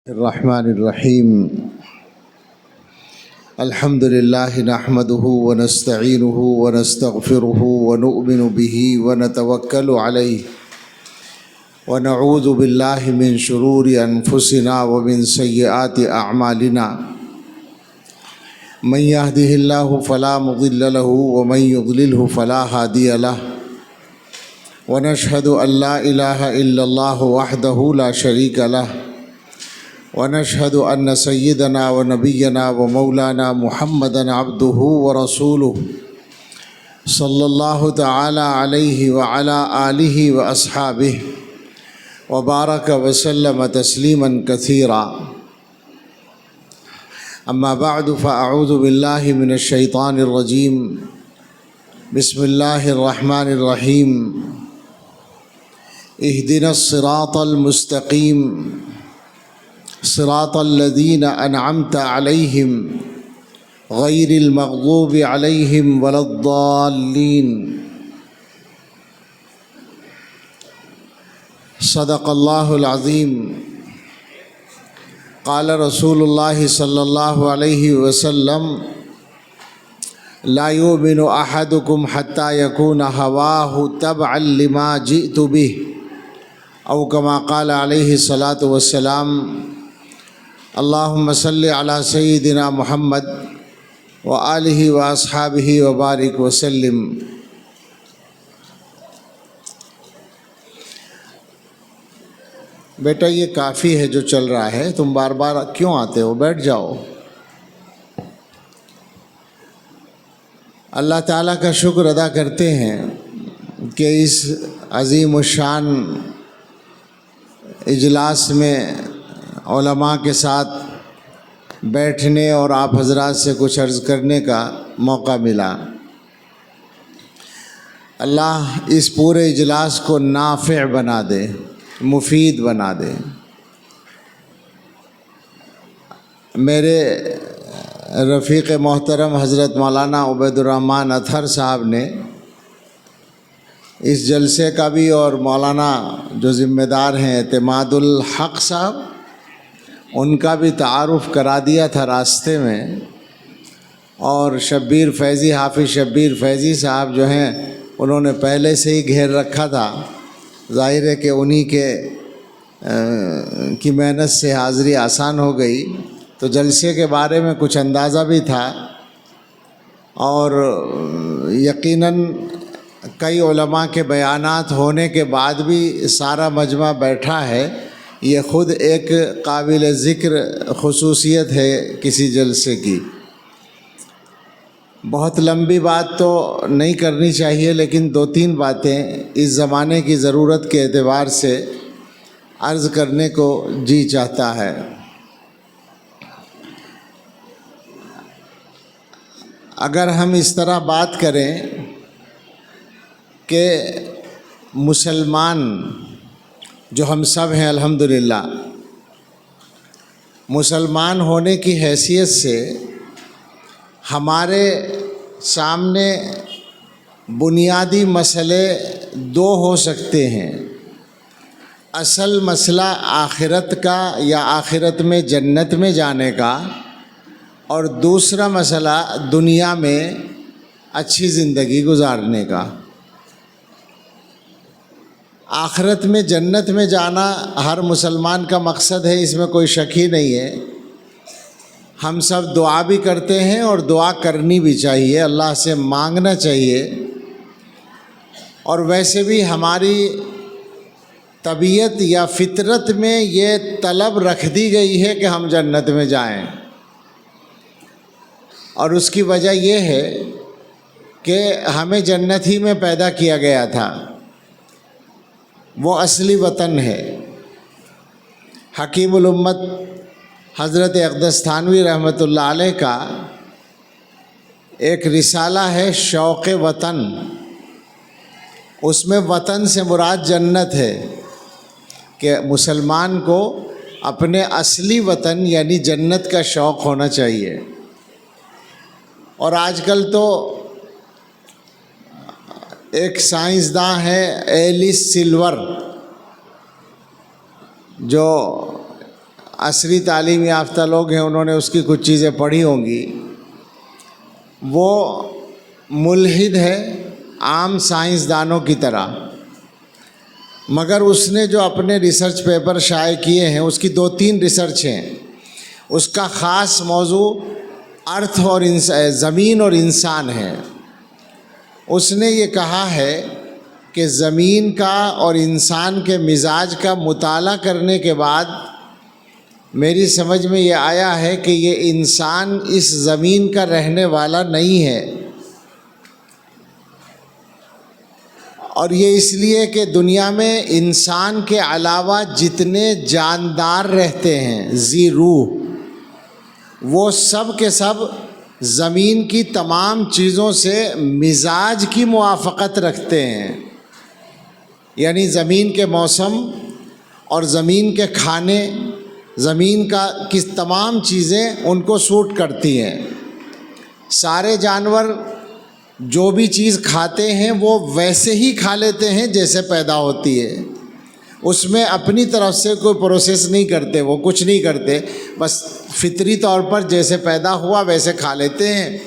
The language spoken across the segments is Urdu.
الرحمن الرحیم الحمد للہ نحمده ونستعینه ونستغفره ونؤمن به ونتوکل علیہ ونعوذ باللہ من شرور انفسنا ومن سیئات اعمالنا من يهده اللہ فلا مضل له ومن يضلله فلا هادی له ونشهد ان لا الہ الا اللہ وحدہ لا شریک له ونشهد أن سيدنا ونبينا ومولانا محمدا عبده ورسوله صلى الله تعالى عليه وعلى آله وأصحابه وبارك وسلم تسليما كثيرا أما بعد فأعوذ بالله من الشيطان الرجيم بسم الله الرحمن الرحيم اهدنا الصراط المستقيم صراط الذين أنعمت عليهم غير المغضوب عليهم ولا الضالين صدق الله العظيم قال رسول الله صلى الله عليه وسلم لا يؤمن أحدكم حتى يكون هواه تبعا لما جئت به أو كما قال عليه الصلاة والسلام اللهم صل على سيدنا محمد وآلہ وأصحابہ وبارک وسلم۔ بیٹا یہ کافی ہے جو چل رہا ہے، تم بار بار کیوں آتے ہو؟ بیٹھ جاؤ۔ اللہ تعالیٰ کا شکر ادا کرتے ہیں کہ اس عظیم الشان اجلاس میں علماء کے ساتھ بیٹھنے اور آپ حضرات سے کچھ عرض کرنے کا موقع ملا۔ اللہ اس پورے اجلاس کو نافع بنا دے، مفید بنا دے۔ میرے رفیق محترم حضرت مولانا عبید الرحمن اطہر صاحب نے اس جلسے کا بھی، اور مولانا جو ذمہ دار ہیں اعتماد الحق صاحب، ان کا بھی تعارف کرا دیا تھا راستے میں، اور شبیر فیضی، حافظ شبیر فیضی صاحب جو ہیں انہوں نے پہلے سے ہی گھیر رکھا تھا۔ ظاہر ہے کہ انہی کی محنت سے حاضری آسان ہو گئی، تو جلسے کے بارے میں کچھ اندازہ بھی تھا، اور یقیناً کئی علماء کے بیانات ہونے کے بعد بھی سارا مجمع بیٹھا ہے، یہ خود ایک قابل ذکر خصوصیت ہے کسی جلسے کی۔ بہت لمبی بات تو نہیں کرنی چاہیے، لیکن دو تین باتیں اس زمانے کی ضرورت کے اعتبار سے عرض کرنے کو جی چاہتا ہے۔ اگر ہم اس طرح بات کریں کہ مسلمان جو ہم سب ہیں الحمدللہ، مسلمان ہونے کی حیثیت سے ہمارے سامنے بنیادی مسئلے دو ہو سکتے ہیں۔ اصل مسئلہ آخرت کا یا آخرت میں جنت میں جانے کا، اور دوسرا مسئلہ دنیا میں اچھی زندگی گزارنے کا۔ آخرت میں جنت میں جانا ہر مسلمان کا مقصد ہے، اس میں کوئی شک ہی نہیں ہے۔ ہم سب دعا بھی کرتے ہیں اور دعا کرنی بھی چاہیے، اللہ سے مانگنا چاہیے، اور ویسے بھی ہماری طبیعت یا فطرت میں یہ طلب رکھ دی گئی ہے کہ ہم جنت میں جائیں، اور اس کی وجہ یہ ہے کہ ہمیں جنت ہی میں پیدا کیا گیا تھا، وہ اصلی وطن ہے۔ حکیم الامت حضرت اقدس تھانوی رحمۃ اللہ علیہ کا ایک رسالہ ہے شوق وطن، اس میں وطن سے مراد جنت ہے، کہ مسلمان کو اپنے اصلی وطن یعنی جنت کا شوق ہونا چاہیے۔ اور آج کل تو ایک سائنسداں ہے ایلس سلور، جو عصری تعلیم یافتہ لوگ ہیں، انہوں نے اس کی کچھ چیزیں پڑھی ہوں گی. وہ ملحد ہے عام سائنسدانوں کی طرح، مگر اس نے جو اپنے ریسرچ پیپر شائع کیے ہیں، اس کی 2-3 ریسرچ ہیں. اس کا خاص موضوع ارتھ اور زمین اور انسان ہے. اس نے یہ کہا ہے کہ زمین کا اور انسان کے مزاج کا مطالعہ کرنے کے بعد میری سمجھ میں یہ آیا ہے کہ یہ انسان اس زمین کا رہنے والا نہیں ہے. اور یہ اس لیے کہ دنیا میں انسان کے علاوہ جتنے جاندار رہتے ہیں ذی روح، وہ سب کے سب زمین کی تمام چیزوں سے مزاج کی موافقت رکھتے ہیں. یعنی زمین کے موسم اور زمین کے کھانے، زمین کا کی تمام چیزیں ان کو سوٹ کرتی ہیں. سارے جانور جو بھی چیز کھاتے ہیں وہ ویسے ہی کھا لیتے ہیں جیسے پیدا ہوتی ہے. اس میں اپنی طرف سے کوئی پروسیس نہیں کرتے، وہ کچھ نہیں کرتے، بس فطری طور پر جیسے پیدا ہوا ویسے کھا لیتے ہیں.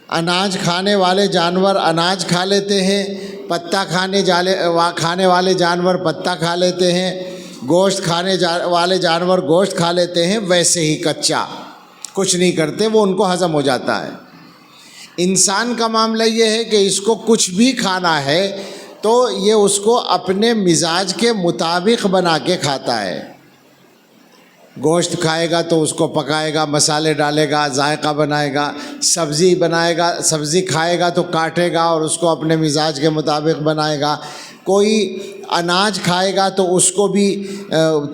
اناج کھانے والے جانور اناج کھا لیتے ہیں، پتا کھانے والے جانور پتا کھا لیتے ہیں، گوشت کھانے والے جانور گوشت کھا لیتے ہیں، ویسے ہی کچا کچھ نہیں کرتے، وہ ان کو ہضم ہو جاتا ہے. انسان کا معاملہ یہ ہے کہ اس کو کچھ بھی کھانا ہے تو یہ اس کو اپنے مزاج کے مطابق بنا کے کھاتا ہے. گوشت کھائے گا تو اس کو پکائے گا، مسالے ڈالے گا، ذائقہ بنائے گا. سبزی بنائے گا، سبزی کھائے گا تو کاٹے گا اور اس کو اپنے مزاج کے مطابق بنائے گا. کوئی اناج کھائے گا تو اس کو بھی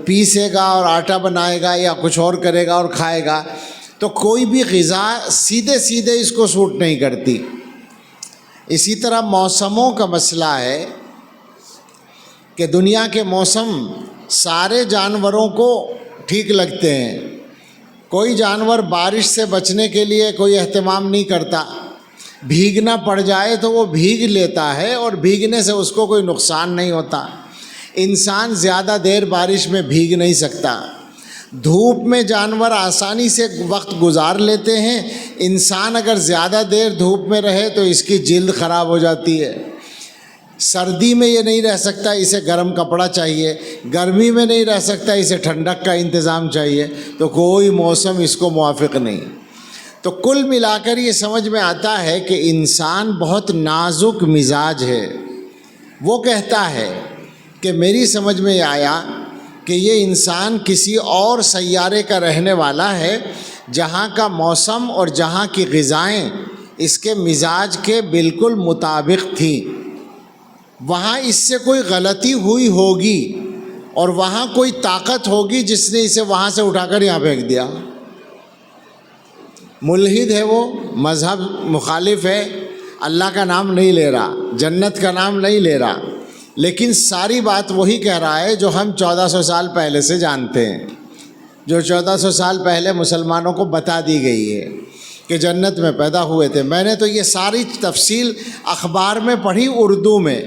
پیسے گا اور آٹا بنائے گا یا کچھ اور کرے گا اور کھائے گا. تو کوئی بھی غذا سیدھے اس کو سوٹ نہیں کرتی. اسی طرح موسموں کا مسئلہ ہے کہ دنیا کے موسم سارے جانوروں کو ٹھیک لگتے ہیں. کوئی جانور بارش سے بچنے کے لیے کوئی اہتمام نہیں کرتا، بھیگنا پڑ جائے تو وہ بھیگ لیتا ہے اور بھیگنے سے اس کو کوئی نقصان نہیں ہوتا. انسان زیادہ دیر بارش میں بھیگ نہیں سکتا. دھوپ میں جانور آسانی سے وقت گزار لیتے ہیں، انسان اگر زیادہ دیر دھوپ میں رہے تو اس کی جلد خراب ہو جاتی ہے. سردی میں یہ نہیں رہ سکتا، اسے گرم کپڑا چاہیے. گرمی میں نہیں رہ سکتا، اسے ٹھنڈک کا انتظام چاہیے. تو کوئی موسم اس کو موافق نہیں. تو کل ملا کر یہ سمجھ میں آتا ہے کہ انسان بہت نازک مزاج ہے. وہ کہتا ہے کہ میری سمجھ میں یہ آیا کہ یہ انسان کسی اور سیارے کا رہنے والا ہے جہاں کا موسم اور جہاں کی غذائیں اس کے مزاج کے بالکل مطابق تھیں. وہاں اس سے کوئی غلطی ہوئی ہوگی اور وہاں کوئی طاقت ہوگی جس نے اسے وہاں سے اٹھا کر یہاں پھینک دیا. ملحد ہے، وہ مذہب مخالف ہے، اللہ کا نام نہیں لے رہا، جنت کا نام نہیں لے رہا، لیکن ساری بات وہی کہہ رہا ہے جو ہم 1400 سال پہلے سے جانتے ہیں، جو 1400 سال پہلے مسلمانوں کو بتا دی گئی ہے کہ جنت میں پیدا ہوئے تھے. میں نے تو یہ ساری تفصیل اخبار میں پڑھی اردو میں،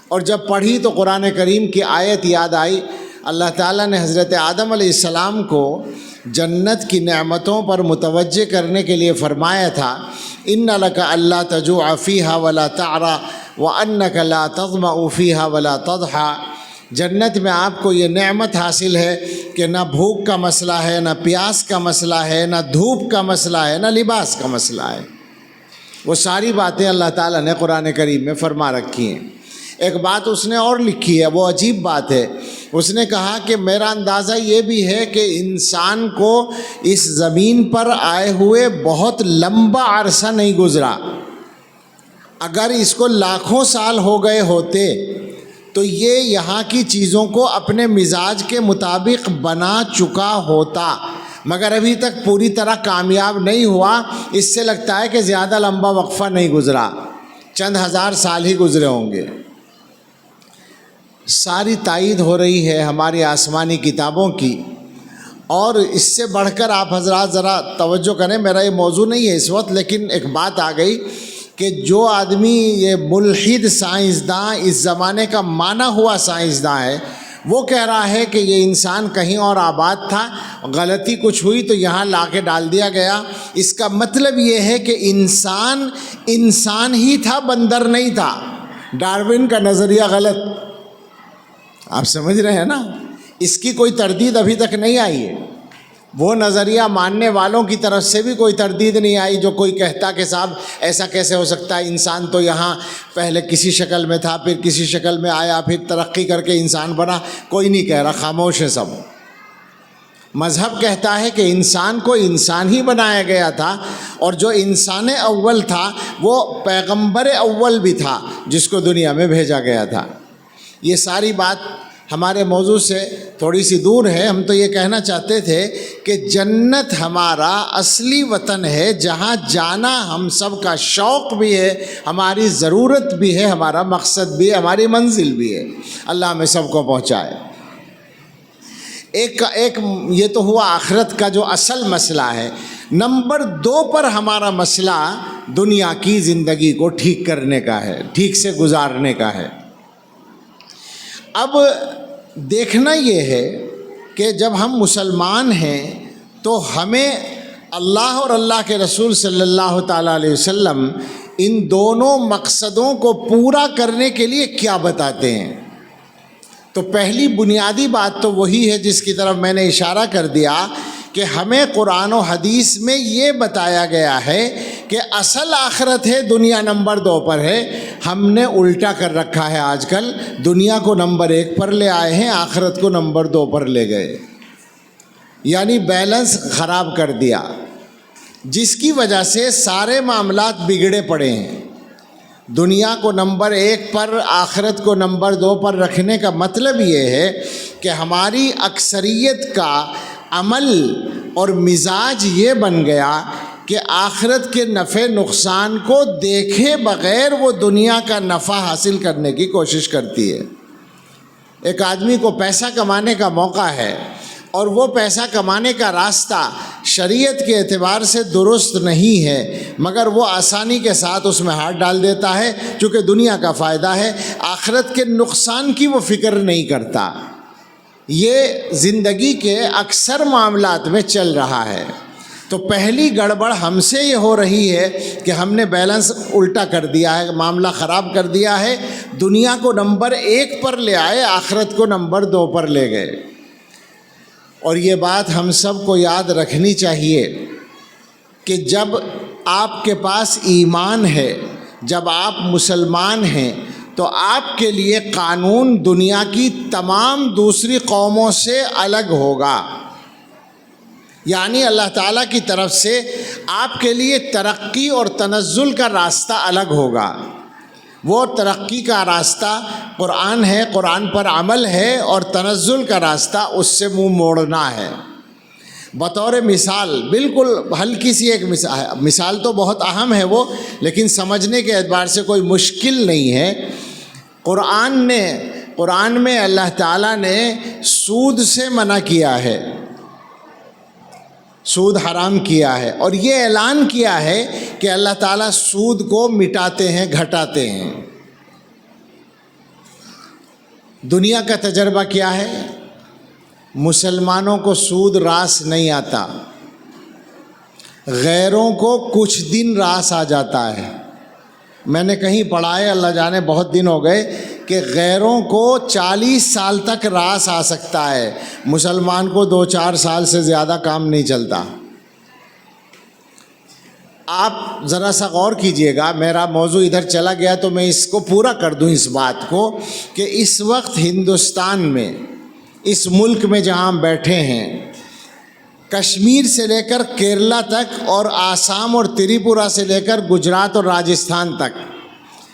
اور جب پڑھی تو قرآن کریم کی آیت یاد آئی. اللہ تعالیٰ نے حضرت آدم علیہ السلام کو جنت کی نعمتوں پر متوجہ کرنے کے لیے فرمایا تھا، ان لک الا تجوع فیہا ولا تعری وانک لا تظمأ فیہا ولا تضحی. جنت میں آپ کو یہ نعمت حاصل ہے کہ نہ بھوک کا مسئلہ ہے، نہ پیاس کا مسئلہ ہے، نہ دھوپ کا مسئلہ ہے، نہ لباس کا مسئلہ ہے. وہ ساری باتیں اللہ تعالیٰ نے قرآن کریم میں فرما رکھی ہیں. ایک بات اس نے اور لکھی ہے، وہ عجیب بات ہے. اس نے کہا کہ میرا اندازہ یہ بھی ہے کہ انسان کو اس زمین پر آئے ہوئے بہت لمبا عرصہ نہیں گزرا. اگر اس کو لاکھوں سال ہو گئے ہوتے تو یہ یہاں کی چیزوں کو اپنے مزاج کے مطابق بنا چکا ہوتا، مگر ابھی تک پوری طرح کامیاب نہیں ہوا. اس سے لگتا ہے کہ زیادہ لمبا وقفہ نہیں گزرا، چند ہزار سال ہی گزرے ہوں گے. ساری تائید ہو رہی ہے ہماری آسمانی کتابوں کی. اور اس سے بڑھ کر آپ حضرات ذرا توجہ کریں، میرا یہ موضوع نہیں ہے اس وقت، لیکن ایک بات آ گئی کہ جو آدمی یہ ملحد سائنسداں، اس زمانے کا مانا ہوا سائنسداں ہے، وہ کہہ رہا ہے کہ یہ انسان کہیں اور آباد تھا، غلطی کچھ ہوئی تو یہاں لا کے ڈال دیا گیا۔ اس کا مطلب یہ ہے کہ انسان ہی تھا، بندر نہیں تھا۔ ڈارون کا نظریہ غلط، آپ سمجھ رہے ہیں نا؟ اس کی کوئی تردید ابھی تک نہیں آئی ہے۔ وہ نظریہ ماننے والوں کی طرف سے بھی کوئی تردید نہیں آئی جو کوئی کہتا کہ صاحب ایسا کیسے ہو سکتا ہے، انسان تو یہاں پہلے کسی شکل میں تھا، پھر کسی شکل میں آیا، پھر ترقی کر کے انسان بنا۔ کوئی نہیں کہہ رہا، خاموش ہے سب۔ مذہب کہتا ہے کہ انسان کو انسان ہی بنایا گیا تھا، اور جو انسان اول تھا وہ پیغمبر اول بھی تھا جس کو دنیا میں بھیجا گیا تھا۔ یہ ساری بات ہمارے موضوع سے تھوڑی سی دور ہے۔ ہم تو یہ کہنا چاہتے تھے کہ جنت ہمارا اصلی وطن ہے، جہاں جانا ہم سب کا شوق بھی ہے، ہماری ضرورت بھی ہے، ہمارا مقصد بھی ہے، ہماری منزل بھی ہے۔ اللہ ہمیں سب کو پہنچائے۔ ایک یہ تو ہوا آخرت کا جو اصل مسئلہ ہے۔ نمبر 2 پر ہمارا مسئلہ دنیا کی زندگی کو ٹھیک کرنے کا ہے، ٹھیک سے گزارنے کا ہے۔ اب دیکھنا یہ ہے کہ جب ہم مسلمان ہیں تو ہمیں اللہ اور اللہ کے رسول صلی اللہ تعالیٰ علیہ وسلم ان دونوں مقصدوں کو پورا کرنے کے لیے کیا بتاتے ہیں۔ تو پہلی بنیادی بات تو وہی ہے جس کی طرف میں نے اشارہ کر دیا کہ ہمیں قرآن و حدیث میں یہ بتایا گیا ہے کہ اصل آخرت ہے، دنیا نمبر 2 پر ہے۔ ہم نے الٹا کر رکھا ہے، آج کل دنیا کو نمبر 1 پر لے آئے ہیں، آخرت کو نمبر 2 پر لے گئے، یعنی بیلنس خراب کر دیا، جس کی وجہ سے سارے معاملات بگڑے پڑے ہیں۔ دنیا کو نمبر 1 پر، آخرت کو نمبر 2 پر رکھنے کا مطلب یہ ہے کہ ہماری اکثریت کا عمل اور مزاج یہ بن گیا کہ آخرت کے نفع نقصان کو دیکھے بغیر وہ دنیا کا نفع حاصل کرنے کی کوشش کرتی ہے۔ ایک آدمی کو پیسہ کمانے کا موقع ہے اور وہ پیسہ کمانے کا راستہ شریعت کے اعتبار سے درست نہیں ہے، مگر وہ آسانی کے ساتھ اس میں ہاتھ ڈال دیتا ہے چونکہ دنیا کا فائدہ ہے، آخرت کے نقصان کی وہ فکر نہیں کرتا۔ یہ زندگی کے اکثر معاملات میں چل رہا ہے۔ تو پہلی گڑبڑ ہم سے یہ ہو رہی ہے کہ ہم نے بیلنس الٹا کر دیا ہے، معاملہ خراب کر دیا ہے، دنیا کو نمبر 1 پر لے آئے، آخرت کو نمبر 2 پر لے گئے۔ اور یہ بات ہم سب کو یاد رکھنی چاہیے کہ جب آپ کے پاس ایمان ہے، جب آپ مسلمان ہیں، تو آپ کے لیے قانون دنیا کی تمام دوسری قوموں سے الگ ہوگا، یعنی اللہ تعالیٰ کی طرف سے آپ کے لیے ترقی اور تنزل کا راستہ الگ ہوگا۔ وہ ترقی کا راستہ قرآن ہے، قرآن پر عمل ہے، اور تنزل کا راستہ اس سے منہ موڑنا ہے۔ بطور مثال، بالکل ہلکی سی ایک مثال تو بہت اہم ہے وہ، لیکن سمجھنے کے اعتبار سے کوئی مشکل نہیں ہے۔ قرآن میں اللہ تعالیٰ نے سود سے منع کیا ہے، سود حرام کیا ہے، اور یہ اعلان کیا ہے کہ اللہ تعالیٰ سود کو مٹاتے ہیں، گھٹاتے ہیں۔ دنیا کا تجربہ کیا ہے؟ مسلمانوں کو سود راس نہیں آتا، غیروں کو کچھ دن راس آ جاتا ہے۔ میں نے کہیں پڑھا ہے، اللہ جانے بہت دن ہو گئے، کہ غیروں کو 40 سال تک راس آ سکتا ہے، مسلمان کو 2-4 سال سے زیادہ کام نہیں چلتا۔ آپ ذرا سا غور کیجئے گا، میرا موضوع ادھر چلا گیا تو میں اس کو پورا کر دوں اس بات کو کہ اس وقت ہندوستان میں، اس ملک میں جہاں ہم بیٹھے ہیں، کشمیر سے لے کر کیرلا تک، اور آسام اور تریپورہ سے لے کر گجرات اور راجستھان تک،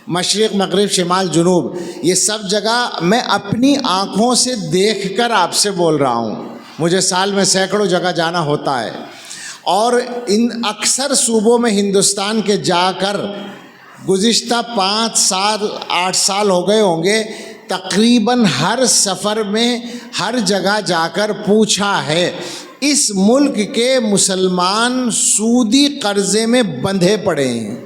مشرق مغرب شمال جنوب، یہ سب جگہ میں اپنی آنکھوں سے دیکھ کر آپ سے بول رہا ہوں۔ مجھے سال میں سینکڑوں جگہ جانا ہوتا ہے، اور ان اکثر صوبوں میں ہندوستان کے جا کر گزشتہ 5 سال 8 سال ہو گئے ہوں گے، تقریباً ہر سفر میں ہر جگہ جا کر پوچھا ہے، اس ملک کے مسلمان سودی قرضے میں بندھے پڑے ہیں۔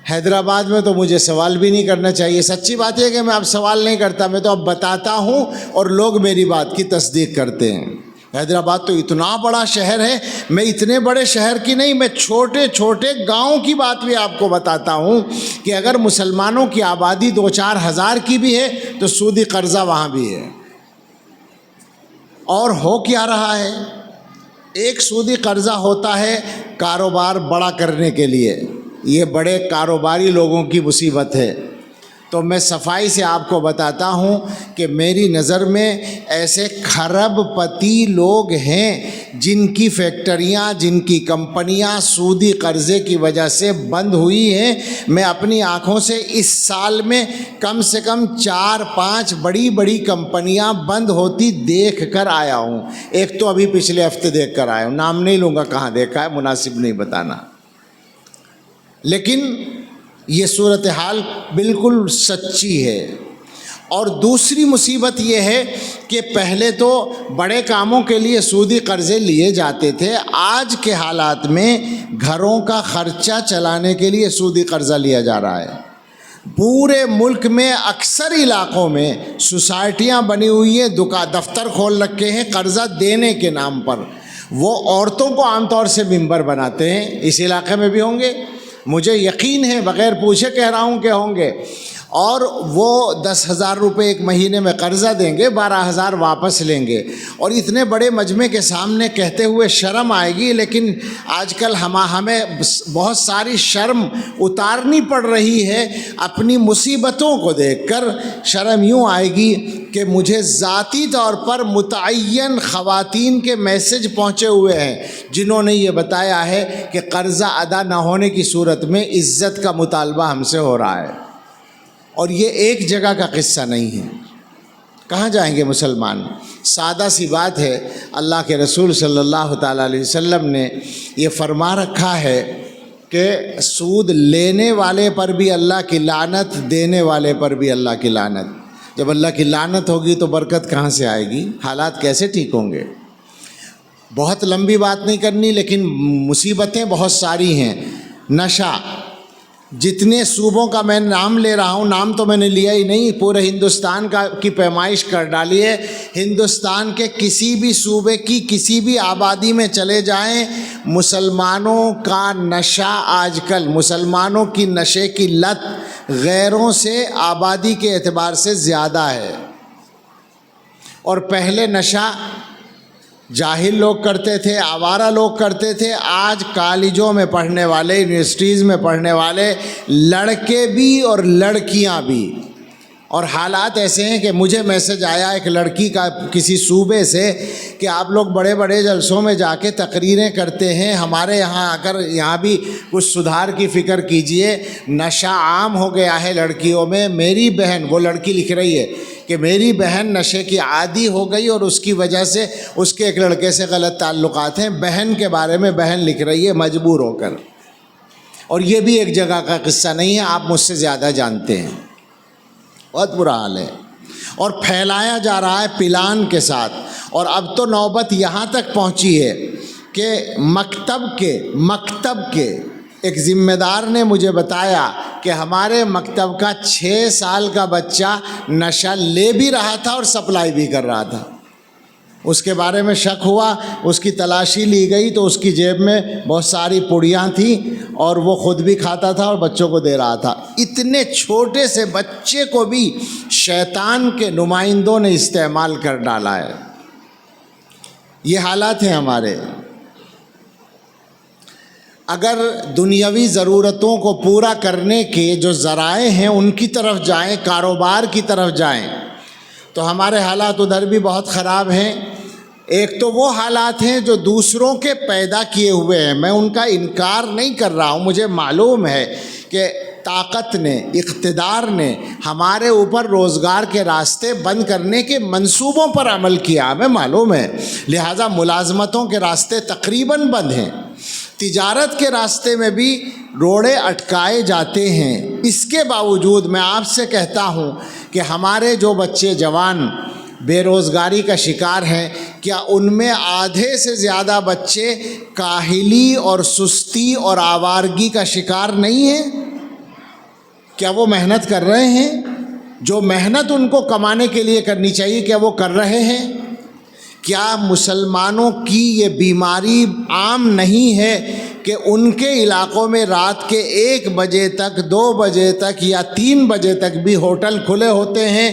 حیدرآباد میں تو مجھے سوال بھی نہیں کرنا چاہیے. سچی بات ہے کہ میں اب سوال نہیں کرتا, میں تو اب بتاتا ہوں اور لوگ میری بات کی تصدیق کرتے ہیں. حیدرآباد تو اتنا بڑا شہر ہے, میں اتنے بڑے شہر کی نہیں, میں چھوٹے چھوٹے گاؤں کی بات بھی آپ کو بتاتا ہوں کہ اگر مسلمانوں کی آبادی 2-4 ہزار کی بھی ہے تو سودی قرضہ وہاں بھی ہے. اور ہو کیا رہا ہے؟ ایک سودی قرضہ ہوتا ہے کاروبار بڑا کرنے کے لیے, یہ بڑے کاروباری لوگوں کی مصیبت ہے. تو میں صفائی سے آپ کو بتاتا ہوں کہ میری نظر میں ایسے کھرب پتی لوگ ہیں جن کی فیکٹریاں, جن کی کمپنیاں سودی قرضے کی وجہ سے بند ہوئی ہیں. میں اپنی آنکھوں سے اس سال میں کم سے کم 4-5 بڑی بڑی کمپنیاں بند ہوتی دیکھ کر آیا ہوں. ایک تو ابھی پچھلے ہفتے دیکھ کر آیا ہوں, نام نہیں لوں گا کہاں دیکھا ہے, مناسب نہیں بتانا. لیکن یہ صورتحال بالکل سچی ہے. اور دوسری مصیبت یہ ہے کہ پہلے تو بڑے کاموں کے لیے سودی قرضے لیے جاتے تھے, آج کے حالات میں گھروں کا خرچہ چلانے کے لیے سودی قرضہ لیا جا رہا ہے. پورے ملک میں اکثر علاقوں میں سوسائٹیاں بنی ہوئی ہیں, دفتر کھول رکھے ہیں قرضہ دینے کے نام پر. وہ عورتوں کو عام طور سے ممبر بناتے ہیں, اس علاقے میں بھی ہوں گے, مجھے یقین ہے, بغیر پوچھے کہہ رہا ہوں کہ ہوں گے. اور وہ 10,000 روپے ایک مہینے میں قرضہ دیں گے, 12,000 واپس لیں گے. اور اتنے بڑے مجمع کے سامنے کہتے ہوئے شرم آئے گی, لیکن آج کل ہمیں بہت ساری شرم اتارنی پڑ رہی ہے اپنی مصیبتوں کو دیکھ کر. شرم یوں آئے گی کہ مجھے ذاتی طور پر متعین خواتین کے میسج پہنچے ہوئے ہیں جنہوں نے یہ بتایا ہے کہ قرضہ ادا نہ ہونے کی صورت میں عزت کا مطالبہ ہم سے ہو رہا ہے. اور یہ ایک جگہ کا قصہ نہیں ہے. کہاں جائیں گے مسلمان؟ سادہ سی بات ہے, اللہ کے رسول صلی اللہ تعالیٰ علیہ وسلم نے یہ فرما رکھا ہے کہ سود لینے والے پر بھی اللہ کی لعنت, دینے والے پر بھی اللہ کی لعنت. جب اللہ کی لعنت ہوگی تو برکت کہاں سے آئے گی؟ حالات کیسے ٹھیک ہوں گے؟ بہت لمبی بات نہیں کرنی, لیکن مصیبتیں بہت ساری ہیں. نشہ, جتنے صوبوں کا میں نام لے رہا ہوں, نام تو میں نے لیا ہی نہیں, پورے ہندوستان کی پیمائش کر ڈالی ہے. ہندوستان کے کسی بھی صوبے کی کسی بھی آبادی میں چلے جائیں, مسلمانوں کا نشہ آج کل, مسلمانوں کی نشے کی لت غیروں سے آبادی کے اعتبار سے زیادہ ہے. اور پہلے نشہ جاہل لوگ کرتے تھے, آوارہ لوگ کرتے تھے. آج کالجوں میں پڑھنے والے, یونیورسٹیز میں پڑھنے والے لڑکے بھی اور لڑکیاں بھی. اور حالات ایسے ہیں کہ مجھے میسج آیا ایک لڑکی کا کسی صوبے سے کہ آپ لوگ بڑے بڑے جلسوں میں جا کے تقریریں کرتے ہیں, ہمارے یہاں آ کر یہاں بھی کچھ سدھار کی فکر کیجئے, نشہ عام ہو گیا ہے لڑکیوں میں. میری بہن, وہ لڑکی لکھ رہی ہے کہ میری بہن نشے کی عادی ہو گئی اور اس کی وجہ سے اس کے ایک لڑکے سے غلط تعلقات ہیں. بہن کے بارے میں بہن لکھ رہی ہے مجبور ہو کر. اور یہ بھی ایک جگہ کا قصہ نہیں ہے, آپ مجھ سے زیادہ جانتے ہیں. بہت برا حال ہے اور پھیلایا جا رہا ہے پلان کے ساتھ. اور اب تو نوبت یہاں تک پہنچی ہے کہ مکتب کے ایک ذمہ دار نے مجھے بتایا کہ ہمارے مکتب کا 6 سال کا بچہ نشہ لے بھی رہا تھا اور سپلائی بھی کر رہا تھا. اس کے بارے میں شک ہوا, اس کی تلاشی لی گئی تو اس کی جیب میں بہت ساری پڑیاں تھیں اور وہ خود بھی کھاتا تھا اور بچوں کو دے رہا تھا. اتنے چھوٹے سے بچے کو بھی شیطان کے نمائندوں نے استعمال کر ڈالا ہے. یہ حالات ہیں ہمارے. اگر دنیاوی ضرورتوں کو پورا کرنے کے جو ذرائع ہیں ان کی طرف جائیں, کاروبار کی طرف جائیں, تو ہمارے حالات ادھر بھی بہت خراب ہیں. ایک تو وہ حالات ہیں جو دوسروں کے پیدا کیے ہوئے ہیں, میں ان کا انکار نہیں کر رہا ہوں. مجھے معلوم ہے کہ طاقت نے, اقتدار نے ہمارے اوپر روزگار کے راستے بند کرنے کے منصوبوں پر عمل کیا, ہمیں معلوم ہے. لہٰذا ملازمتوں کے راستے تقریباً بند ہیں, تجارت کے راستے میں بھی روڑے اٹکائے جاتے ہیں. اس کے باوجود میں آپ سے کہتا ہوں کہ ہمارے جو بچے جوان بے روزگاری کا شکار ہیں, کیا ان میں آدھے سے زیادہ بچے کاہلی اور سستی اور آوارگی کا شکار نہیں ہیں؟ کیا وہ محنت کر رہے ہیں؟ جو محنت ان کو کمانے کے لیے کرنی چاہیے کیا وہ کر رہے ہیں؟ کیا مسلمانوں کی یہ بیماری عام نہیں ہے کہ ان کے علاقوں میں رات کے 1 بجے تک 2 بجے تک یا 3 بجے تک بھی ہوٹل کھلے ہوتے ہیں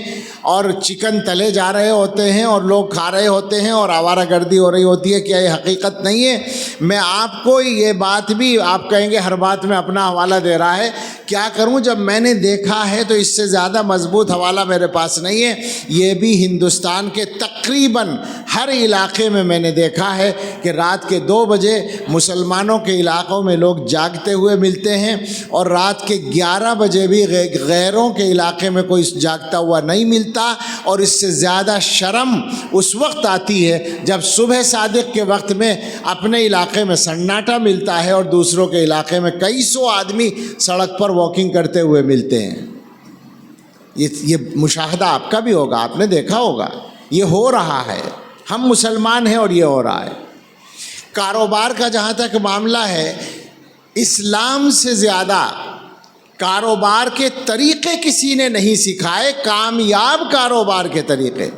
اور چکن تلے جا رہے ہوتے ہیں اور لوگ کھا رہے ہوتے ہیں اور آوارہ گردی ہو رہی ہوتی ہے؟ کیا یہ حقیقت نہیں ہے؟ میں آپ کو یہ بات بھی، آپ کہیں گے ہر بات میں اپنا حوالہ دے رہا ہے، کیا کروں جب میں نے دیکھا ہے تو اس سے زیادہ مضبوط حوالہ میرے پاس نہیں ہے۔ یہ بھی ہندوستان کے تقریباً ہر علاقے میں نے دیکھا ہے کہ رات کے 2 بجے مسلمانوں کے علاقوں میں لوگ جاگتے ہوئے ملتے ہیں اور رات کے 11 بجے بھی غیروں کے علاقے میں کوئی جاگتا ہوا نہیں ملتا۔ اور اس سے زیادہ شرم اس وقت آتی ہے جب صبح صادق کے وقت میں اپنے علاقے میں سناٹا ملتا ہے اور دوسروں کے علاقے میں کئی سو آدمی سڑک پر واکنگ کرتے ہوئے ملتے ہیں۔ یہ مشاہدہ آپ کا بھی ہوگا، آپ نے دیکھا ہوگا، یہ ہو رہا ہے، ہم مسلمان ہیں اور یہ ہو رہا ہے۔ کاروبار کا جہاں تک معاملہ ہے، اسلام سے زیادہ کاروبار کے طریقے کسی نے نہیں سکھائے، کامیاب کاروبار کے طریقے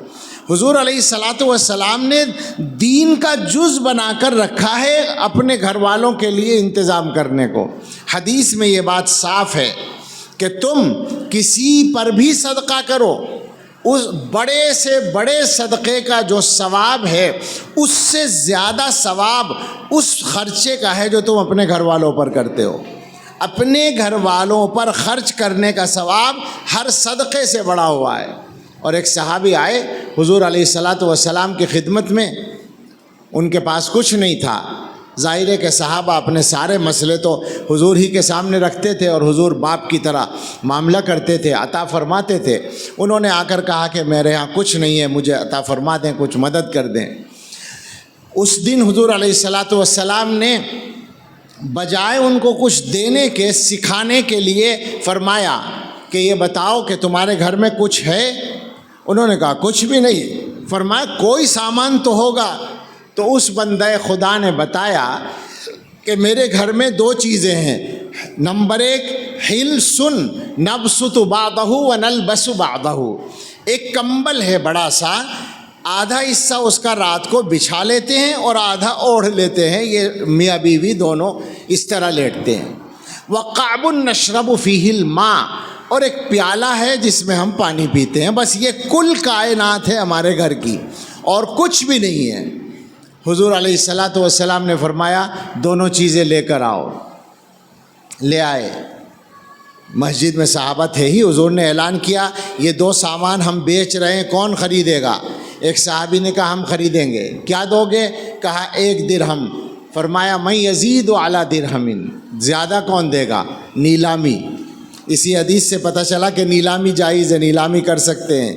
حضور علیہ الصلاۃ والسلام نے دین کا جز بنا کر رکھا ہے اپنے گھر والوں کے لیے انتظام کرنے کو۔ حدیث میں یہ بات صاف ہے کہ تم کسی پر بھی صدقہ کرو، اس بڑے سے بڑے صدقے کا جو ثواب ہے اس سے زیادہ ثواب اس خرچے کا ہے جو تم اپنے گھر والوں پر کرتے ہو۔ اپنے گھر والوں پر خرچ کرنے کا ثواب ہر صدقے سے بڑا ہوا ہے۔ اور ایک صحابی آئے حضور علیہ الصلاۃ والسلام کی خدمت میں، ان کے پاس کچھ نہیں تھا۔ ظاہر ہے کہ صحابہ اپنے سارے مسئلے تو حضور ہی کے سامنے رکھتے تھے اور حضور باپ کی طرح معاملہ کرتے تھے، عطا فرماتے تھے۔ انہوں نے آ کر کہا کہ میرے ہاں کچھ نہیں ہے، مجھے عطا فرما دیں، کچھ مدد کر دیں۔ اس دن حضور علیہ الصلاۃ والسلام نے بجائے ان کو کچھ دینے کے سکھانے کے لیے فرمایا کہ یہ بتاؤ کہ تمہارے گھر میں کچھ ہے؟ انہوں نے کہا کچھ بھی نہیں۔ فرمایا کوئی سامان تو ہوگا۔ تو اس بندہ خدا نے بتایا کہ میرے گھر میں 2 چیزیں ہیں۔ نمبر 1 حلس نبسط بعضہ ونلبس بعضہ، ایک کمبل ہے بڑا سا، آدھا حصہ اس کا رات کو بچھا لیتے ہیں اور آدھا اوڑھ لیتے ہیں، یہ میاں بیوی دونوں اس طرح لیٹتے ہیں۔ وقعب نشرب فیہ الماء، اور ایک پیالہ ہے جس میں ہم پانی پیتے ہیں، بس یہ کل کائنات ہے ہمارے گھر کی اور کچھ بھی نہیں ہے۔ حضور علیہ الصلاۃ والسلام نے فرمایا دونوں چیزیں لے کر آؤ۔ لے آئے، مسجد میں صحابہ تھے ہی، حضور نے اعلان کیا یہ 2 سامان ہم بیچ رہے ہیں، کون خریدے گا؟ ایک صحابی نے کہا ہم خریدیں گے۔ کیا دو گے؟ کہا 1 درہم۔ فرمایا من یزید علی درہم، زیادہ کون دے گا؟ نیلامی۔ اسی حدیث سے پتہ چلا کہ نیلامی جائز ہے، نیلامی کر سکتے ہیں۔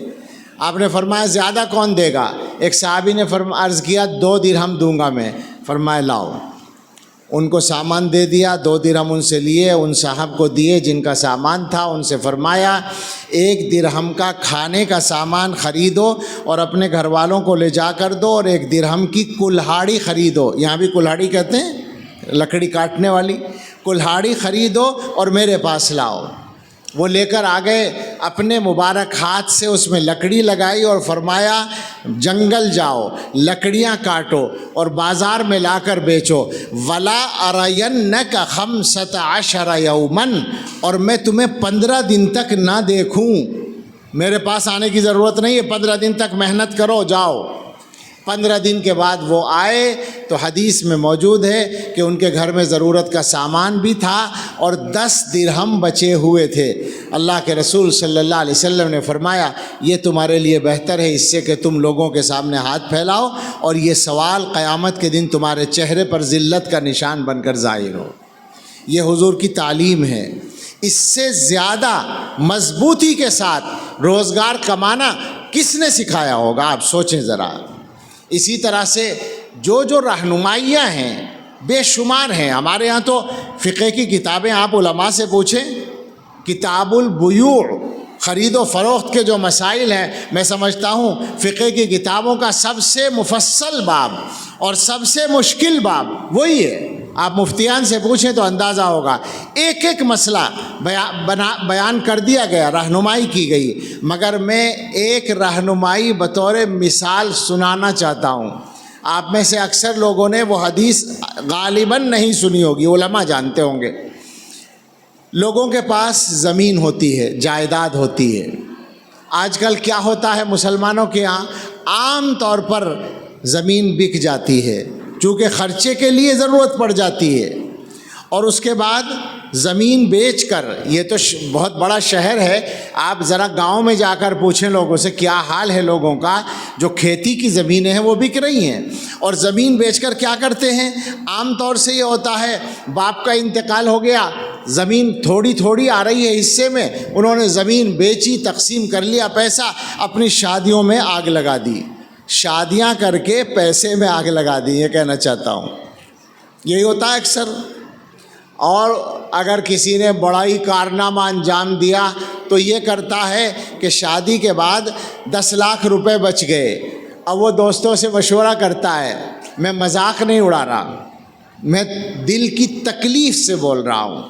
آپ نے فرمایا زیادہ کون دے گا؟ ایک صحابی نے عرض کیا 2 درہم دوں گا میں۔ فرمایا لاؤ۔ ان کو سامان دے دیا، 2 درہم ان سے لیے، ان صاحب کو دیے جن کا سامان تھا، ان سے فرمایا 1 درہم کا کھانے کا سامان خریدو اور اپنے گھر والوں کو لے جا کر دو، اور 1 درہم کی کلہاڑی خریدو، یہاں بھی کلہاڑی کہتے ہیں لکڑی کاٹنے والی، کلہاڑی خریدو اور میرے پاس لاؤ۔ وہ لے کر آ گئے، اپنے مبارک ہاتھ سے اس میں لکڑی لگائی اور فرمایا جنگل جاؤ، لکڑیاں کاٹو اور بازار میں لا کر بیچو۔ ولا ارینک 15 یوما، اور میں تمہیں 15 دن تک نہ دیکھوں، میرے پاس آنے کی ضرورت نہیں ہے، 15 دن تک محنت کرو، جاؤ۔ 15 دن کے بعد وہ آئے تو حدیث میں موجود ہے کہ ان کے گھر میں ضرورت کا سامان بھی تھا اور 10 درہم بچے ہوئے تھے۔ اللہ کے رسول صلی اللہ علیہ وسلم نے فرمایا یہ تمہارے لیے بہتر ہے اس سے کہ تم لوگوں کے سامنے ہاتھ پھیلاؤ اور یہ سوال قیامت کے دن تمہارے چہرے پر ذلت کا نشان بن کر ظاہر ہو۔ یہ حضور کی تعلیم ہے۔ اس سے زیادہ مضبوطی کے ساتھ روزگار کمانا کس نے سکھایا ہوگا؟ آپ سوچیں ذرا۔ اسی طرح سے جو رہنمائیاں ہیں بے شمار ہیں۔ ہمارے ہاں تو فقہ کی کتابیں آپ علماء سے پوچھیں، کتاب البیوع، خرید و فروخت کے جو مسائل ہیں، میں سمجھتا ہوں فقہ کی کتابوں کا سب سے مفصل باب اور سب سے مشکل باب وہی ہے۔ آپ مفتیان سے پوچھیں تو اندازہ ہوگا، ایک ایک مسئلہ بیان کر دیا گیا، رہنمائی کی گئی، مگر میں ایک رہنمائی بطور مثال سنانا چاہتا ہوں۔ آپ میں سے اکثر لوگوں نے وہ حدیث غالباً نہیں سنی ہوگی، علماء جانتے ہوں گے۔ لوگوں کے پاس زمین ہوتی ہے، جائیداد ہوتی ہے۔ آج کل کیا ہوتا ہے مسلمانوں کے یہاں، عام طور پر زمین بک جاتی ہے چونکہ خرچے کے لیے ضرورت پڑ جاتی ہے، اور اس کے بعد زمین بیچ کر، یہ تو بہت بڑا شہر ہے، آپ ذرا گاؤں میں جا کر پوچھیں لوگوں سے کیا حال ہے لوگوں کا، جو کھیتی کی زمینیں ہیں وہ بک رہی ہیں، اور زمین بیچ کر کیا کرتے ہیں، عام طور سے یہ ہوتا ہے باپ کا انتقال ہو گیا، زمین تھوڑی تھوڑی آ رہی ہے حصے میں، انہوں نے زمین بیچی، تقسیم کر لیا پیسہ، اپنی شادیوں میں آگ لگا دی، شادیاں کر کے پیسے میں آگ لگا دی، یہ کہنا چاہتا ہوں، یہی ہوتا ہے اکثر۔ اور اگر کسی نے بڑا ہی کارنامہ انجام دیا تو یہ کرتا ہے کہ شادی کے بعد 10 لاکھ روپے بچ گئے، اب وہ دوستوں سے مشورہ کرتا ہے، میں مذاق نہیں اڑا رہا، میں دل کی تکلیف سے بول رہا ہوں،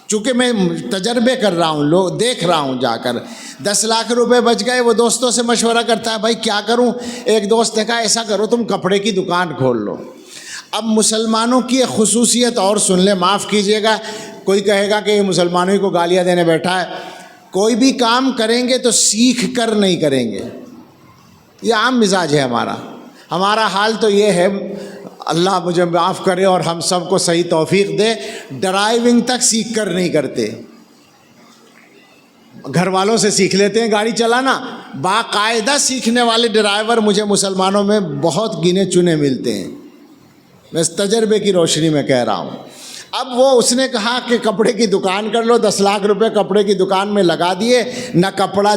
چونکہ میں تجربے کر رہا ہوں، لوگ دیکھ رہا ہوں جا کر، 10 لاکھ روپے بچ گئے، وہ دوستوں سے مشورہ کرتا ہے، بھائی کیا کروں؟ ایک دوست نے کہا ایسا کرو تم کپڑے کی دکان کھول لو۔ اب مسلمانوں کی ایک خصوصیت اور سن لیں، معاف کیجئے گا، کوئی کہے گا کہ یہ مسلمانوں کو گالیاں دینے بیٹھا ہے، کوئی بھی کام کریں گے تو سیکھ کر نہیں کریں گے، یہ عام مزاج ہے ہمارا حال تو یہ ہے، اللہ مجھے معاف کرے اور ہم سب کو صحیح توفیق دے، ڈرائیونگ تک سیکھ کر نہیں کرتے، گھر والوں سے سیکھ لیتے ہیں گاڑی چلانا، باقاعدہ سیکھنے والے ڈرائیور مجھے مسلمانوں میں بہت گنے چنے ملتے ہیں، میں اس تجربے کی روشنی میں کہہ رہا ہوں۔ اب وہ اس نے کہا کہ کپڑے کی دکان کر لو، 10 لاکھ روپے کپڑے کی دکان میں لگا دیے، نہ کپڑا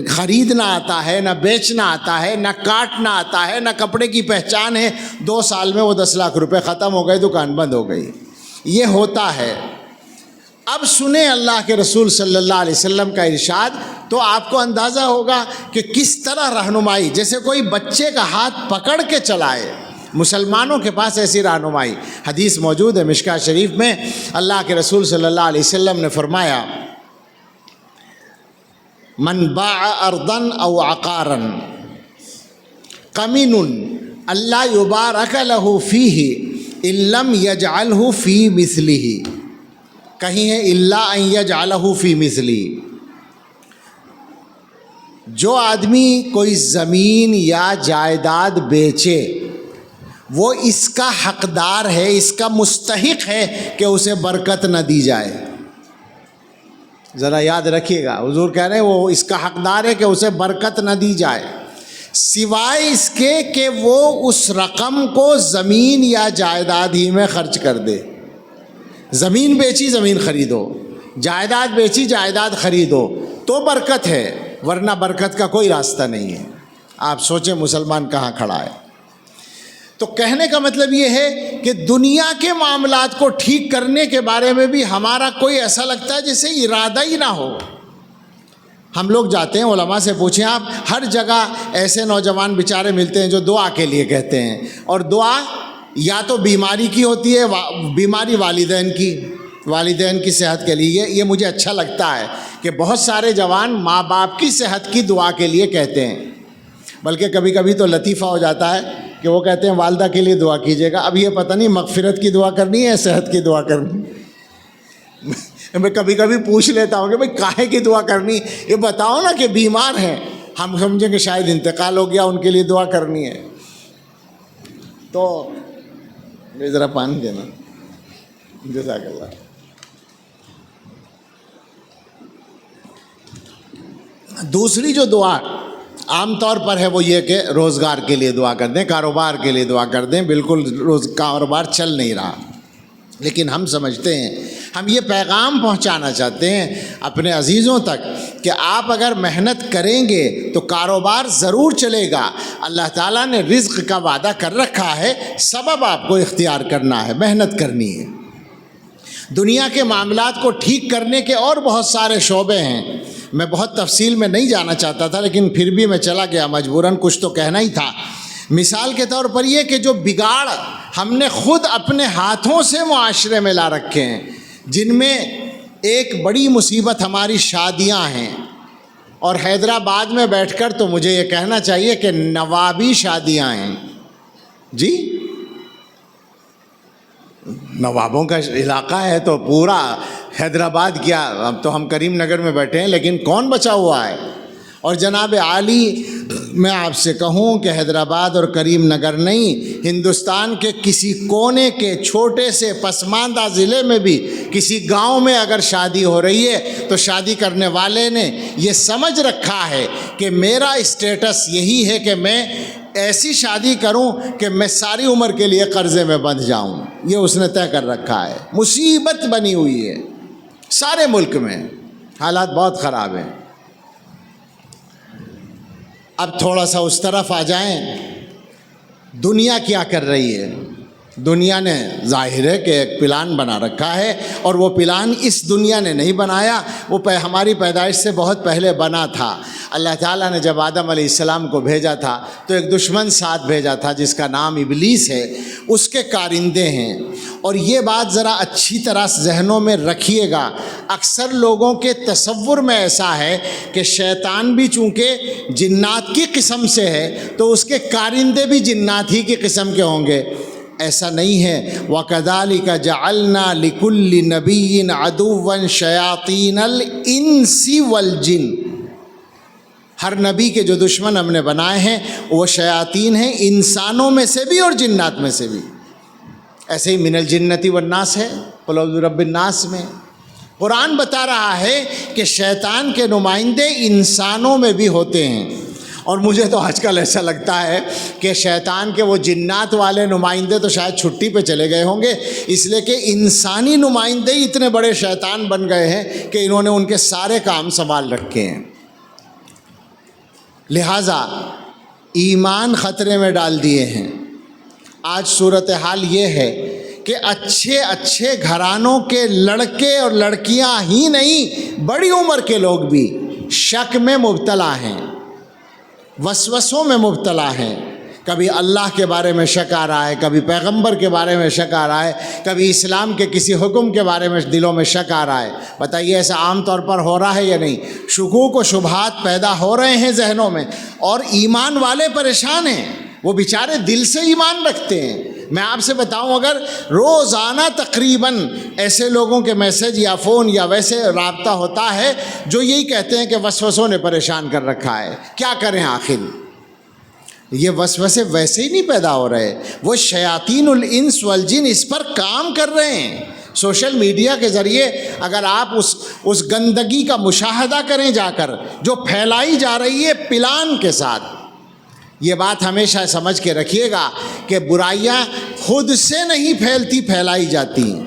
خریدنا آتا ہے، نہ بیچنا آتا ہے، نہ کاٹنا آتا ہے، نہ کپڑے کی پہچان ہے، 2 سال میں وہ 10 لاکھ روپے ختم ہو گئے، دکان بند ہو گئی، یہ ہوتا ہے۔ اب سنیں اللہ کے رسول صلی اللہ علیہ وسلم کا ارشاد، تو آپ کو اندازہ ہوگا کہ کس طرح رہنمائی، جیسے کوئی بچے کا ہاتھ پکڑ کے چلائے، مسلمانوں کے پاس ایسی رہنمائی۔ حدیث موجود ہے مشکاہ شریف میں، اللہ کے رسول صلی اللہ علیہ وسلم نے فرمایا، من باع ارضا او عقارا قمن اللہ یبارک له فیہ ان لم یجعلہ فی مثلہ، کہیں ہے الا ان یجعلہ فی مثلہ، جو آدمی کوئی زمین یا جائیداد بیچے وہ اس کا حقدار ہے، اس کا مستحق ہے کہ اسے برکت نہ دی جائے۔ ذرا یاد رکھیے گا، حضور کہہ رہے ہیں وہ اس کا حقدار ہے کہ اسے برکت نہ دی جائے، سوائے اس کے کہ وہ اس رقم کو زمین یا جائیداد ہی میں خرچ کر دے۔ زمین بیچی زمین خریدو، جائیداد بیچی جائیداد خریدو تو برکت ہے، ورنہ برکت کا کوئی راستہ نہیں ہے۔ آپ سوچیں مسلمان کہاں کھڑا ہے۔ تو کہنے کا مطلب یہ ہے کہ دنیا کے معاملات کو ٹھیک کرنے کے بارے میں بھی ہمارا کوئی ایسا لگتا ہے جیسے ارادہ ہی نہ ہو۔ ہم لوگ جاتے ہیں، علماء سے پوچھیں آپ، ہر جگہ ایسے نوجوان بیچارے ملتے ہیں جو دعا کے لیے کہتے ہیں، اور دعا یا تو بیماری کی ہوتی ہے، بیماری والدین کی صحت کے لیے، یہ مجھے اچھا لگتا ہے کہ بہت سارے جوان ماں باپ کی صحت کی دعا کے لیے کہتے ہیں، بلکہ کبھی کبھی تو لطیفہ ہو جاتا ہے کہ وہ کہتے ہیں والدہ کے لیے دعا کیجیے گا۔ اب یہ پتہ نہیں مغفرت کی دعا کرنی ہے صحت کی دعا کرنی، میں کبھی کبھی پوچھ لیتا ہوں کہ بھئی کاہے کی دعا کرنی، یہ بتاؤ نا کہ بیمار ہیں، ہم سمجھیں کہ شاید انتقال ہو گیا، ان کے لیے دعا کرنی ہے۔ تو ذرا پانی دینا، جزاک اللہ۔ دوسری جو دعا عام طور پر ہے وہ یہ کہ روزگار کے لیے دعا کر دیں، کاروبار کے لیے دعا کر دیں، بالکل کاروبار چل نہیں رہا، لیکن ہم سمجھتے ہیں، ہم یہ پیغام پہنچانا چاہتے ہیں اپنے عزیزوں تک کہ آپ اگر محنت کریں گے تو کاروبار ضرور چلے گا، اللہ تعالیٰ نے رزق کا وعدہ کر رکھا ہے، سبب آپ کو اختیار کرنا ہے، محنت کرنی ہے۔ دنیا کے معاملات کو ٹھیک کرنے کے اور بہت سارے شعبے ہیں، میں بہت تفصیل میں نہیں جانا چاہتا تھا لیکن پھر بھی میں چلا گیا مجبوراً، کچھ تو کہنا ہی تھا۔ مثال کے طور پر یہ کہ جو بگاڑ ہم نے خود اپنے ہاتھوں سے معاشرے میں لا رکھے ہیں، جن میں ایک بڑی مصیبت ہماری شادیاں ہیں، اور حیدرآباد میں بیٹھ کر تو مجھے یہ کہنا چاہیے کہ نوابی شادیاں ہیں جی، نوابوں کا علاقہ ہے تو پورا حیدرآباد کیا، اب تو ہم کریم نگر میں بیٹھے ہیں لیکن کون بچا ہوا ہے؟ اور جناب عالی، میں آپ سے کہوں کہ حیدرآباد اور کریم نگر نہیں، ہندوستان کے کسی کونے کے چھوٹے سے پسماندہ ضلع میں بھی کسی گاؤں میں اگر شادی ہو رہی ہے تو شادی کرنے والے نے یہ سمجھ رکھا ہے کہ میرا اسٹیٹس یہی ہے کہ میں ایسی شادی کروں کہ میں ساری عمر کے لیے قرضے میں بندھ جاؤں، یہ اس نے طے کر رکھا ہے۔ مصیبت بنی ہوئی ہے سارے ملک میں، حالات بہت خراب ہیں۔ اب تھوڑا سا اس طرف آ جائیں، دنیا کیا کر رہی ہے؟ دنیا نے ظاہر ہے کہ ایک پلان بنا رکھا ہے، اور وہ پلان اس دنیا نے نہیں بنایا، وہ ہماری پیدائش سے بہت پہلے بنا تھا۔ اللہ تعالیٰ نے جب آدم علیہ السلام کو بھیجا تھا تو ایک دشمن ساتھ بھیجا تھا جس کا نام ابلیس ہے، اس کے کارندے ہیں۔ اور یہ بات ذرا اچھی طرح ذہنوں میں رکھیے گا، اکثر لوگوں کے تصور میں ایسا ہے کہ شیطان بھی چونکہ جنات کی قسم سے ہے تو اس کے کارندے بھی جنات ہی کی قسم کے ہوں گے۔ ایسا نہیں ہے۔ وَكَذَلِكَ جَعَلْنَا لِكُلِّ نَبِيٍّ عَدُوًّا شَيَاطِينَ الْإِنسِ وَالْجِنِّ، ہر نبی کے جو دشمن ہم نے بنائے ہیں وہ شیاطین ہیں، انسانوں میں سے بھی اور جنات میں سے بھی۔ ایسے ہی من الجنتی والناس ہے، قل اعوذ برب الناس میں قرآن بتا رہا ہے کہ شیطان کے نمائندے انسانوں میں بھی ہوتے ہیں۔ اور مجھے تو آج کل ایسا لگتا ہے کہ شیطان کے وہ جنات والے نمائندے تو شاید چھٹی پہ چلے گئے ہوں گے، اس لیے کہ انسانی نمائندے ہی اتنے بڑے شیطان بن گئے ہیں کہ انہوں نے ان کے سارے کام سنبھال رکھے ہیں۔ لہٰذا ایمان خطرے میں ڈال دیے ہیں۔ آج صورتحال یہ ہے کہ اچھے اچھے گھرانوں کے لڑکے اور لڑکیاں ہی نہیں، بڑی عمر کے لوگ بھی شک میں مبتلا ہیں، وسوسوں میں مبتلا ہیں۔ کبھی اللہ کے بارے میں شک آ رہا ہے، کبھی پیغمبر کے بارے میں شک آ رہا ہے، کبھی اسلام کے کسی حکم کے بارے میں دلوں میں شک آ رہا ہے۔ بتائیے ایسا عام طور پر ہو رہا ہے یا نہیں؟ شکوک و شبہات پیدا ہو رہے ہیں ذہنوں میں، اور ایمان والے پریشان ہیں، وہ بیچارے دل سے ایمان رکھتے ہیں۔ میں آپ سے بتاؤں، اگر روزانہ تقریباً ایسے لوگوں کے میسج یا فون یا ویسے رابطہ ہوتا ہے جو یہی کہتے ہیں کہ وسوسوں نے پریشان کر رکھا ہے، کیا کریں آخر؟ یہ وسوسے ویسے ہی نہیں پیدا ہو رہے، وہ شیاطین الانس والجن اس پر کام کر رہے ہیں۔ سوشل میڈیا کے ذریعے اگر آپ اس گندگی کا مشاہدہ کریں جا کر جو پھیلائی جا رہی ہے پلان کے ساتھ، یہ بات ہمیشہ سمجھ کے رکھیے گا کہ برائیاں خود سے نہیں پھیلتی، پھیلائی جاتی ہیں۔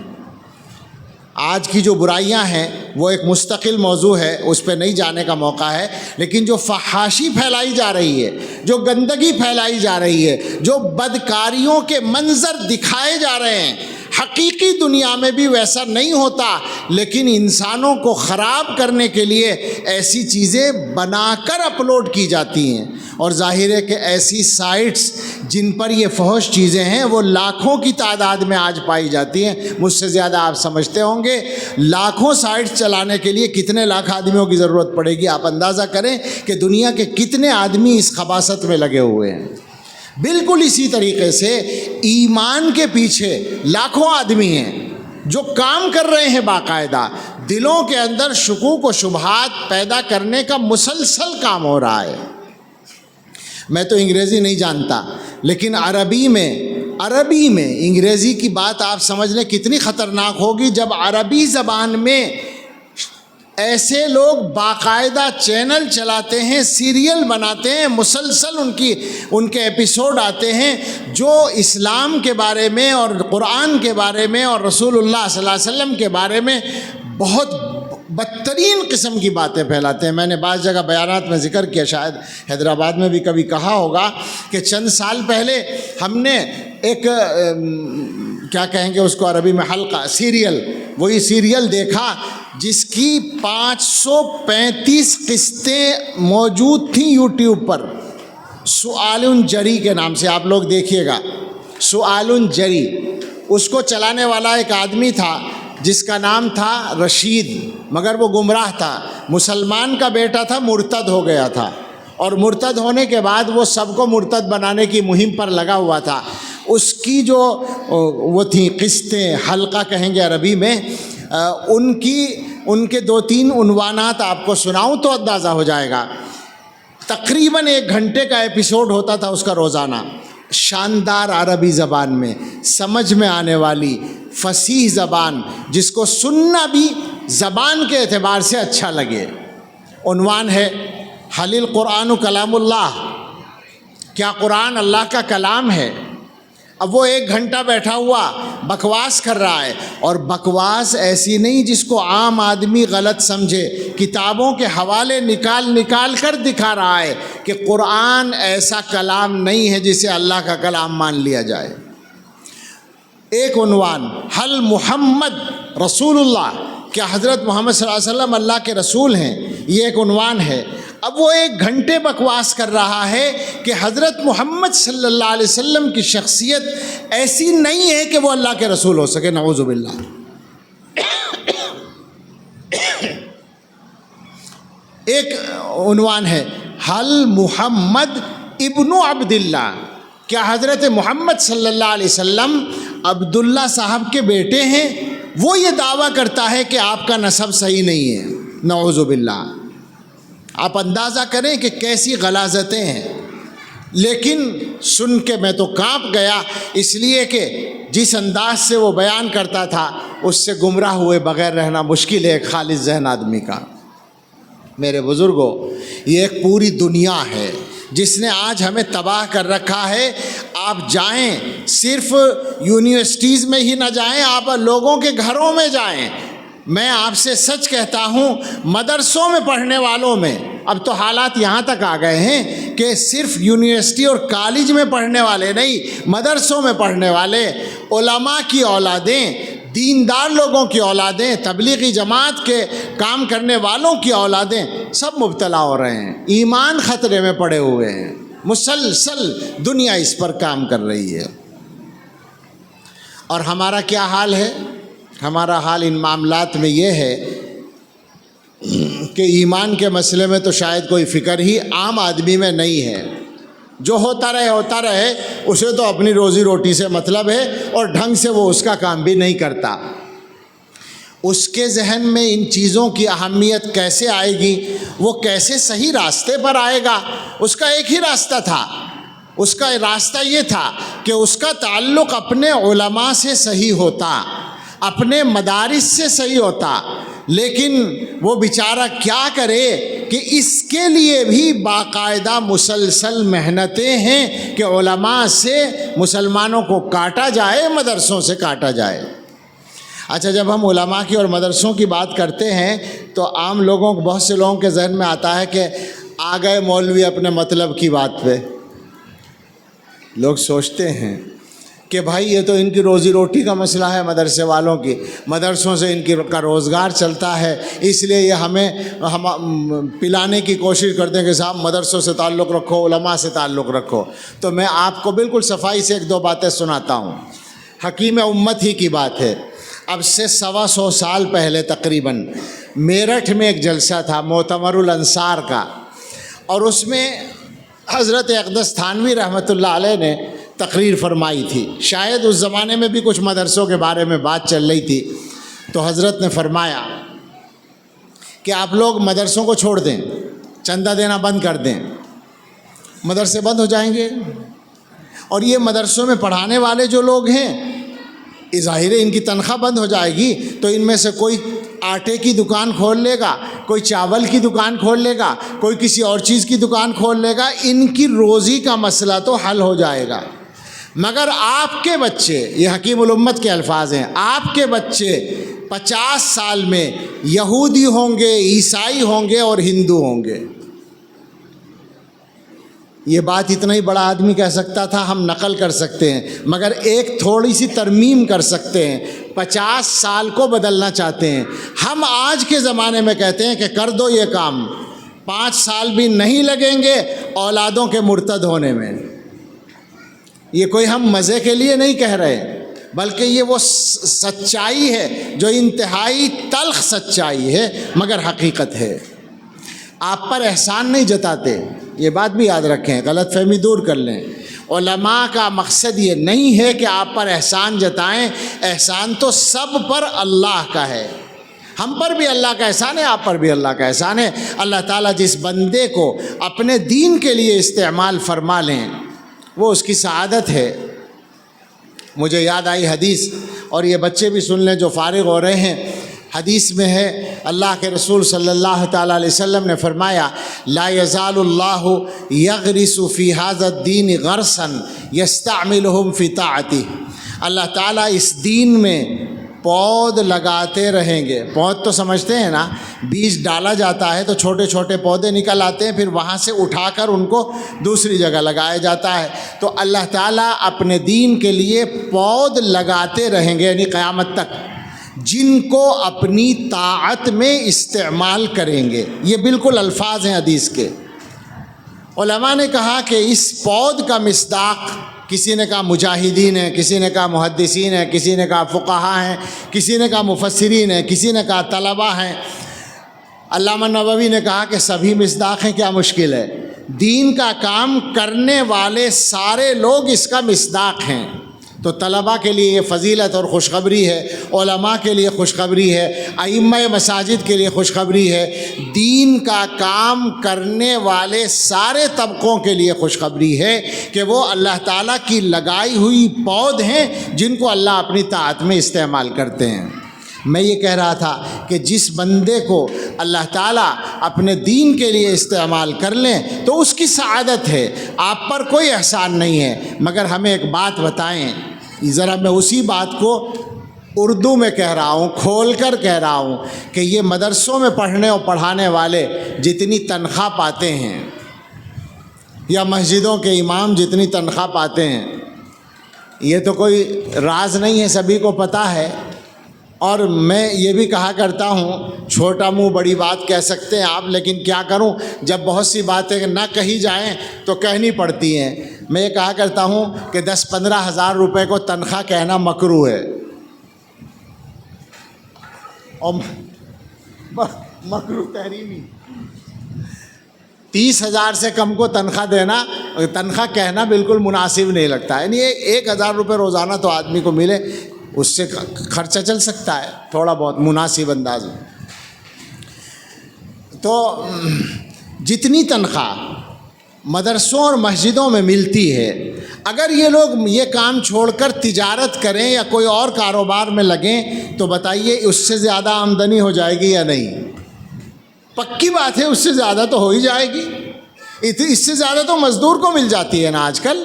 آج کی جو برائیاں ہیں وہ ایک مستقل موضوع ہے، اس پہ نہیں جانے کا موقع ہے، لیکن جو فحاشی پھیلائی جا رہی ہے، جو گندگی پھیلائی جا رہی ہے، جو بدکاریوں کے منظر دکھائے جا رہے ہیں، حقیقی دنیا میں بھی ویسا نہیں ہوتا، لیکن انسانوں کو خراب کرنے کے لیے ایسی چیزیں بنا کر اپلوڈ کی جاتی ہیں۔ اور ظاہر ہے کہ ایسی سائٹس جن پر یہ فحش چیزیں ہیں وہ لاکھوں کی تعداد میں آج پائی جاتی ہیں، مجھ سے زیادہ آپ سمجھتے ہوں گے۔ لاکھوں سائٹس چلانے کے لیے کتنے لاکھ آدمیوں کی ضرورت پڑے گی؟ آپ اندازہ کریں کہ دنیا کے کتنے آدمی اس خباثت میں لگے ہوئے ہیں۔ بالکل اسی طریقے سے ایمان کے پیچھے لاکھوں آدمی ہیں جو کام کر رہے ہیں، باقاعدہ دلوں کے اندر شکوک و شبہات پیدا کرنے کا مسلسل کام ہو رہا ہے۔ میں تو انگریزی نہیں جانتا، لیکن عربی میں انگریزی کی بات آپ سمجھ لیں کتنی خطرناک ہوگی جب عربی زبان میں ایسے لوگ باقاعدہ چینل چلاتے ہیں، سیریل بناتے ہیں، مسلسل ان کے ایپیسوڈ آتے ہیں جو اسلام کے بارے میں اور قرآن کے بارے میں اور رسول اللہ صلی اللہ علیہ وسلم کے بارے میں بہت بدترین قسم کی باتیں پھیلاتے ہیں۔ میں نے بعض جگہ بیانات میں ذکر کیا، شاید حیدرآباد میں بھی کبھی کہا ہوگا کہ چند سال پہلے ہم نے ایک کیا کہیں گے اس کو عربی میں، حلقہ سیریل، وہی سیریل دیکھا جس کی 535 قسطیں موجود تھیں یوٹیوب پر۔ سؤال جری کے نام سے، آپ لوگ دیکھیے گا، سؤال جری، اس کو چلانے والا ایک آدمی تھا جس کا نام تھا رشید، مگر وہ گمراہ تھا، مسلمان کا بیٹا تھا، مرتد ہو گیا تھا، اور مرتد ہونے کے بعد وہ سب کو مرتد بنانے کی مہم پر لگا ہوا تھا۔ اس کی جو وہ تھیں قسطیں، حلقہ کہیں گے عربی میں، ان کے 2-3 عنوانات آپ کو سناؤں تو اندازہ ہو جائے گا۔ تقریباً 1 گھنٹے کا ایپیسوڈ ہوتا تھا اس کا روزانہ، شاندار عربی زبان میں، سمجھ میں آنے والی فصیح زبان، جس کو سننا بھی زبان کے اعتبار سے اچھا لگے۔ عنوان ہے حل القرآن کلام اللہ، کیا قرآن اللہ کا کلام ہے؟ اب وہ 1 گھنٹہ بیٹھا ہوا بکواس کر رہا ہے، اور بکواس ایسی نہیں جس کو عام آدمی غلط سمجھے، کتابوں کے حوالے نکال کر دکھا رہا ہے کہ قرآن ایسا کلام نہیں ہے جسے اللہ کا کلام مان لیا جائے۔ ایک عنوان، حل محمد رسول اللہ، کیا حضرت محمد صلی اللہ علیہ وسلم اللہ کے رسول ہیں؟ یہ ایک عنوان ہے۔ اب وہ 1 گھنٹے بکواس کر رہا ہے کہ حضرت محمد صلی اللہ علیہ وسلم کی شخصیت ایسی نہیں ہے کہ وہ اللہ کے رسول ہو سکے، نعوذ باللہ۔ ایک عنوان ہے حل محمد ابن عبداللہ، کیا حضرت محمد صلی اللہ علیہ وسلم عبداللہ صاحب کے بیٹے ہیں؟ وہ یہ دعویٰ کرتا ہے کہ آپ کا نسب صحیح نہیں ہے، نعوذ باللہ۔ آپ اندازہ کریں کہ کیسی غلاظتیں ہیں، لیکن سن کے میں تو کانپ گیا، اس لیے کہ جس انداز سے وہ بیان کرتا تھا اس سے گمراہ ہوئے بغیر رہنا مشکل ہے ایک خالص ذہن آدمی کا۔ میرے بزرگوں، یہ ایک پوری دنیا ہے جس نے آج ہمیں تباہ کر رکھا ہے۔ آپ جائیں، صرف یونیورسٹیز میں ہی نہ جائیں، آپ لوگوں کے گھروں میں جائیں۔ میں آپ سے سچ کہتا ہوں، مدرسوں میں پڑھنے والوں میں اب تو حالات یہاں تک آ گئے ہیں کہ صرف یونیورسٹی اور کالج میں پڑھنے والے نہیں، مدرسوں میں پڑھنے والے علماء کی اولادیں، دیندار لوگوں کی اولادیں، تبلیغی جماعت کے کام کرنے والوں کی اولادیں سب مبتلا ہو رہے ہیں، ایمان خطرے میں پڑے ہوئے ہیں، مسلسل دنیا اس پر کام کر رہی ہے۔ اور ہمارا کیا حال ہے؟ ہمارا حال ان معاملات میں یہ ہے کہ ایمان کے مسئلے میں تو شاید کوئی فکر ہی عام آدمی میں نہیں ہے۔ جو ہوتا رہے، اسے تو اپنی روزی روٹی سے مطلب ہے، اور ڈھنگ سے وہ اس کا کام بھی نہیں کرتا۔ اس کے ذہن میں ان چیزوں کی اہمیت کیسے آئے گی؟ وہ کیسے صحیح راستے پر آئے گا؟ اس کا ایک ہی راستہ تھا، اس کا راستہ یہ تھا کہ اس کا تعلق اپنے علماء سے صحیح ہوتا، اپنے مدارس سے صحیح ہوتا، لیکن وہ بیچارہ کیا کرے کہ اس کے لیے بھی باقاعدہ مسلسل محنتیں ہیں کہ علماء سے مسلمانوں کو کاٹا جائے، مدرسوں سے کاٹا جائے۔ اچھا، جب ہم علماء کی اور مدرسوں کی بات کرتے ہیں تو عام لوگوں کو، بہت سے لوگوں کے ذہن میں آتا ہے کہ آ گئے مولوی اپنے مطلب کی بات پہ۔ لوگ سوچتے ہیں کہ بھائی یہ تو ان کی روزی روٹی کا مسئلہ ہے، مدرسے والوں کی، مدرسوں سے ان کا روزگار چلتا ہے، اس لیے یہ ہم پلانے کی کوشش کرتے ہیں کہ صاحب مدرسوں سے تعلق رکھو، علماء سے تعلق رکھو۔ تو میں آپ کو بالکل صفائی سے 1-2 باتیں سناتا ہوں۔ حکیم امت ہی کی بات ہے۔ اب سے 125 سال پہلے تقریباً میرٹھ میں ایک جلسہ تھا معتمر الانصار کا، اور اس میں حضرت اقدس تھانوی رحمۃ اللہ علیہ نے تقریر فرمائی تھی۔ شاید اس زمانے میں بھی کچھ مدرسوں کے بارے میں بات چل رہی تھی، تو حضرت نے فرمایا کہ آپ لوگ مدرسوں کو چھوڑ دیں، چندہ دینا بند کر دیں، مدرسے بند ہو جائیں گے، اور یہ مدرسوں میں پڑھانے والے جو لوگ ہیں، ظاہر ہے ان کی تنخواہ بند ہو جائے گی، تو ان میں سے کوئی آٹے کی دکان کھول لے گا، کوئی چاول کی دکان کھول لے گا، کوئی کسی اور چیز کی دکان کھول لے گا، ان کی روزی کا مسئلہ تو حل ہو جائے گا۔ مگر آپ کے بچے، یہ حکیم الامت کے الفاظ ہیں، آپ کے بچے 50 سال میں یہودی ہوں گے، عیسائی ہوں گے اور ہندو ہوں گے۔ یہ بات اتنا ہی بڑا آدمی کہہ سکتا تھا، ہم نقل کر سکتے ہیں، مگر ایک تھوڑی سی ترمیم کر سکتے ہیں۔ 50 سال کو بدلنا چاہتے ہیں۔ ہم آج کے زمانے میں کہتے ہیں کہ کر دو یہ کام، 5 سال بھی نہیں لگیں گے اولادوں کے مرتد ہونے میں۔ یہ کوئی ہم مزے کے لیے نہیں کہہ رہے، بلکہ یہ وہ سچائی ہے جو انتہائی تلخ سچائی ہے مگر حقیقت ہے۔ آپ پر احسان نہیں جتاتے، یہ بات بھی یاد رکھیں، غلط فہمی دور کر لیں۔ علماء کا مقصد یہ نہیں ہے کہ آپ پر احسان جتائیں، احسان تو سب پر اللہ کا ہے، ہم پر بھی اللہ کا احسان ہے، آپ پر بھی اللہ کا احسان ہے۔ اللہ تعالیٰ جس بندے کو اپنے دین کے لیے استعمال فرما لیں وہ اس کی سعادت ہے۔ مجھے یاد آئی حدیث، اور یہ بچے بھی سن لیں جو فارغ ہو رہے ہیں۔ حدیث میں ہے، اللہ کے رسول صلی اللہ تعالیٰ علیہ وسلم نے فرمایا، لا یزال اللہ یغرس فی ھذا الدین غرسا یستعملہم فی طاعتہ، اللہ تعالیٰ اس دین میں پود لگاتے رہیں گے۔ پود تو سمجھتے ہیں نا، بیج ڈالا جاتا ہے تو چھوٹے چھوٹے پودے نکل آتے ہیں، پھر وہاں سے اٹھا کر ان کو دوسری جگہ لگایا جاتا ہے۔ تو اللہ تعالیٰ اپنے دین کے لیے پود لگاتے رہیں گے، یعنی قیامت تک، جن کو اپنی طاعت میں استعمال کریں گے۔ یہ بالکل الفاظ ہیں حدیث کے۔ علماء نے کہا کہ اس پود کا مصداق، کسی نے کہا مجاہدین ہیں، کسی نے کہا محدثین ہیں، کسی نے کہا فقہاء ہیں، کسی نے کہا مفسرین ہیں، کسی نے کہا طلباء ہیں۔ علامہ نووی نے کہا کہ سبھی مصداق ہیں، کیا مشکل ہے؟ دین کا کام کرنے والے سارے لوگ اس کا مصداق ہیں۔ تو طلباء کے لیے یہ فضیلت اور خوشخبری ہے، علماء کے لیے خوشخبری ہے، ائمہ مساجد کے لیے خوشخبری ہے، دین کا کام کرنے والے سارے طبقوں کے لیے خوشخبری ہے کہ وہ اللہ تعالیٰ کی لگائی ہوئی پود ہیں جن کو اللہ اپنی طاعت میں استعمال کرتے ہیں۔ میں یہ کہہ رہا تھا کہ جس بندے کو اللہ تعالیٰ اپنے دین کے لیے استعمال کر لیں تو اس کی سعادت ہے، آپ پر کوئی احسان نہیں ہے۔ مگر ہمیں ایک بات بتائیں، ذرا میں اسی بات کو اردو میں کہہ رہا ہوں، کھول کر کہہ رہا ہوں کہ یہ مدرسوں میں پڑھنے اور پڑھانے والے جتنی تنخواہ پاتے ہیں، یا مسجدوں کے امام جتنی تنخواہ پاتے ہیں، یہ تو کوئی راز نہیں ہے، سبھی کو پتہ ہے۔ اور میں یہ بھی کہا کرتا ہوں، چھوٹا منہ بڑی بات کہہ سکتے ہیں آپ، لیکن کیا کروں، جب بہت سی باتیں نہ کہی جائیں تو کہنی پڑتی ہیں۔ میں یہ کہا کرتا ہوں کہ 10-15 ہزار روپے کو تنخواہ کہنا مکروہ ہے، اور مکروہ تحریمی۔ 30,000 سے کم کو تنخواہ دینا، تنخواہ کہنا بالکل مناسب نہیں لگتا، یعنی 1,000 روپے روزانہ تو آدمی کو ملے، اس سے خرچہ چل سکتا ہے تھوڑا بہت مناسب انداز میں۔ تو جتنی تنخواہ مدرسوں اور مسجدوں میں ملتی ہے، اگر یہ لوگ یہ کام چھوڑ کر تجارت کریں یا کوئی اور کاروبار میں لگیں تو بتائیے اس سے زیادہ آمدنی ہو جائے گی یا نہیں؟ پکی بات ہے، اس سے زیادہ تو ہو ہی جائے گی۔ اس سے زیادہ تو مزدور کو مل جاتی ہے نا آج کل۔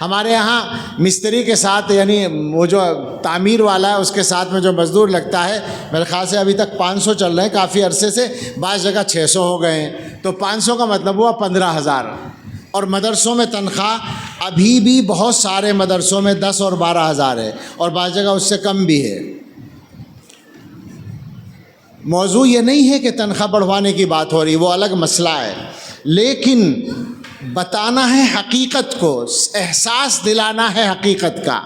ہمارے یہاں مستری کے ساتھ، یعنی وہ جو تعمیر والا ہے اس کے ساتھ میں جو مزدور لگتا ہے، میرے خیال سے ابھی تک 500 چل رہے ہیں، کافی عرصے سے، بعض جگہ 600 ہو گئے ہیں، تو 500 کا مطلب ہوا 15,000۔ اور مدرسوں میں تنخواہ ابھی بھی بہت سارے مدرسوں میں 10 اور 12,000 ہے، اور بعض جگہ اس سے کم بھی ہے۔ موضوع یہ نہیں ہے کہ تنخواہ بڑھوانے کی بات ہو رہی، وہ الگ مسئلہ ہے، لیکن بتانا ہے حقیقت کو، احساس دلانا ہے حقیقت کا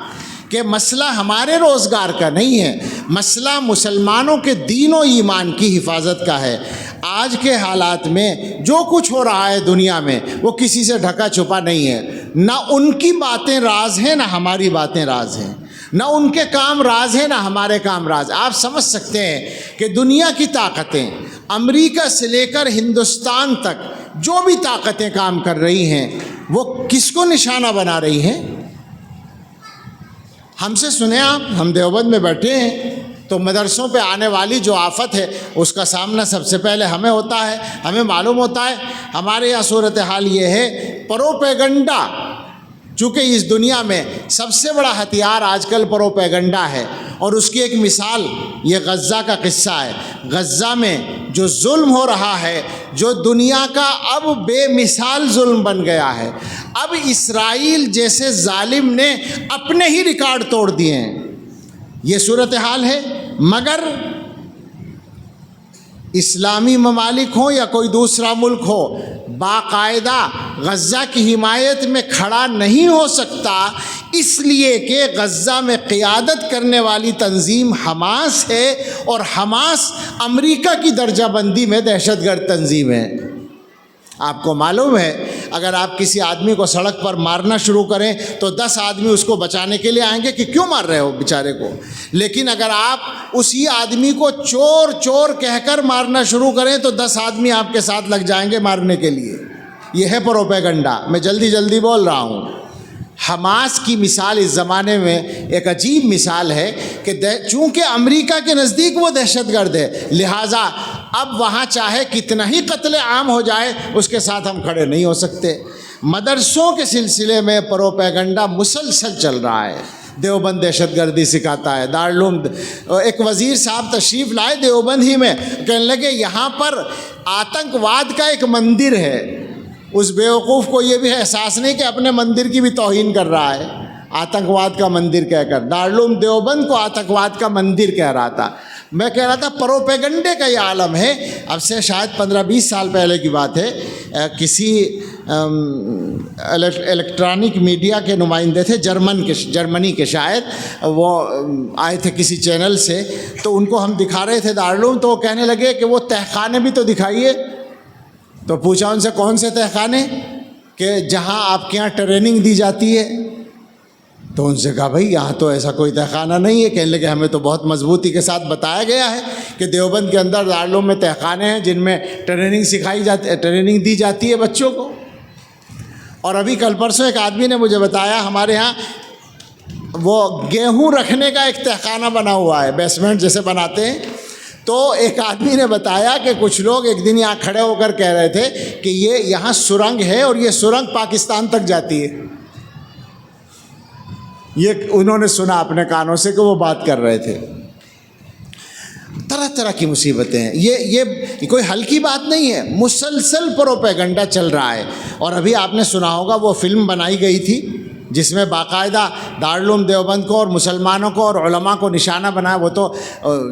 کہ مسئلہ ہمارے روزگار کا نہیں ہے، مسئلہ مسلمانوں کے دین و ایمان کی حفاظت کا ہے۔ آج کے حالات میں جو کچھ ہو رہا ہے دنیا میں وہ کسی سے ڈھکا چھپا نہیں ہے، نہ ان کی باتیں راز ہیں نہ ہماری باتیں راز ہیں، نہ ان کے کام راز ہیں نہ ہمارے کام راز۔ آپ سمجھ سکتے ہیں کہ دنیا کی طاقتیں، امریکہ سے لے کر ہندوستان تک جو بھی طاقتیں کام کر رہی ہیں وہ کس کو نشانہ بنا رہی ہیں؟ ہم سے سنیں آپ، ہم دیوبند میں بیٹھے ہیں تو مدرسوں پہ آنے والی جو آفت ہے اس کا سامنا سب سے پہلے ہمیں ہوتا ہے، ہمیں معلوم ہوتا ہے۔ ہمارے یہاں صورتحال یہ ہے، پروپیگنڈا، چونکہ اس دنیا میں سب سے بڑا ہتھیار آج کل پروپیگنڈا ہے، اور اس کی ایک مثال یہ غزہ کا قصہ ہے۔ غزہ میں جو ظلم ہو رہا ہے، جو دنیا کا اب بے مثال ظلم بن گیا ہے، اب اسرائیل جیسے ظالم نے اپنے ہی ریکارڈ توڑ دیے ہیں، یہ صورتحال ہے۔ مگر اسلامی ممالک ہوں یا کوئی دوسرا ملک ہو، باقاعدہ غزہ کی حمایت میں کھڑا نہیں ہو سکتا، اس لیے کہ غزہ میں قیادت کرنے والی تنظیم حماس ہے، اور حماس امریکہ کی درجہ بندی میں دہشت گرد تنظیم ہے۔ آپ کو معلوم ہے اگر آپ کسی آدمی کو سڑک پر مارنا شروع کریں تو 10 آدمی اس کو بچانے کے لیے آئیں گے کہ کیوں مار رہے ہو بیچارے کو، لیکن اگر آپ اسی آدمی کو چور چور کہہ کر مارنا شروع کریں تو 10 آدمی آپ کے ساتھ لگ جائیں گے مارنے کے لیے۔ یہ ہے پروپیگنڈا۔ میں جلدی بول رہا ہوں۔ حماس کی مثال اس زمانے میں ایک عجیب مثال ہے کہ چونکہ امریکہ کے نزدیک وہ دہشت گرد ہے، لہٰذا اب وہاں چاہے کتنا ہی قتل عام ہو جائے اس کے ساتھ ہم کھڑے نہیں ہو سکتے۔ مدرسوں کے سلسلے میں پروپیگنڈا مسلسل چل رہا ہے۔ دیوبند دہشت گردی سکھاتا ہے، دارالعلوم ایک وزیر صاحب تشریف لائے دیوبند ہی میں، کہنے لگے یہاں پر آتنک واد کا ایک مندر ہے۔ اس بیوقوف کو یہ بھی احساس نہیں کہ اپنے مندر کی بھی توہین کر رہا ہے، آتنک واد کا مندر کہہ کر دارالعلوم دیوبند کو آتنک واد کا مندر کہہ رہا تھا۔ میں کہہ رہا تھا پروپیگنڈے کا یہ عالم ہے۔ اب سے شاید 15-20 سال پہلے کی بات ہے، کسی الیکٹرانک میڈیا کے نمائندے تھے جرمنی کے، شاید وہ آئے تھے کسی چینل سے، تو ان کو ہم دکھا رہے تھے دارالعلوم، تو وہ کہنے لگے کہ وہ تہخانے بھی تو دکھائیے۔ تو پوچھا ان سے کون سے تہخانے، کہ جہاں آپ کے یہاں ٹریننگ دی جاتی ہے؟ تو ان سے کہا بھائی یہاں تو ایسا کوئی تہخانہ نہیں ہے۔ کہنے لگے ہمیں تو بہت مضبوطی کے ساتھ بتایا گیا ہے کہ دیوبند کے اندر دارالعلوم میں تہخانے ہیں جن میں ٹریننگ دی جاتی ہے بچوں کو۔ اور ابھی کل پرسوں ایک آدمی نے مجھے بتایا ہمارے ہاں وہ گیہوں رکھنے کا ایک تہخانہ بنا ہوا ہے، بیسمنٹ جیسے بناتے ہیں۔ تو ایک آدمی نے بتایا کہ کچھ لوگ ایک دن یہاں کھڑے ہو کر کہہ رہے تھے کہ یہ یہاں سرنگ ہے اور یہ سرنگ پاکستان تک جاتی ہے۔ یہ انہوں نے سنا اپنے کانوں سے کہ وہ بات کر رہے تھے۔ طرح طرح کی مصیبتیں ہیں، یہ کوئی ہلکی بات نہیں ہے، مسلسل پروپیگنڈا چل رہا ہے۔ اور ابھی آپ نے سنا ہوگا وہ فلم بنائی گئی تھی جس میں باقاعدہ دارالعلوم دیوبند کو اور مسلمانوں کو اور علماء کو نشانہ بنایا۔ وہ تو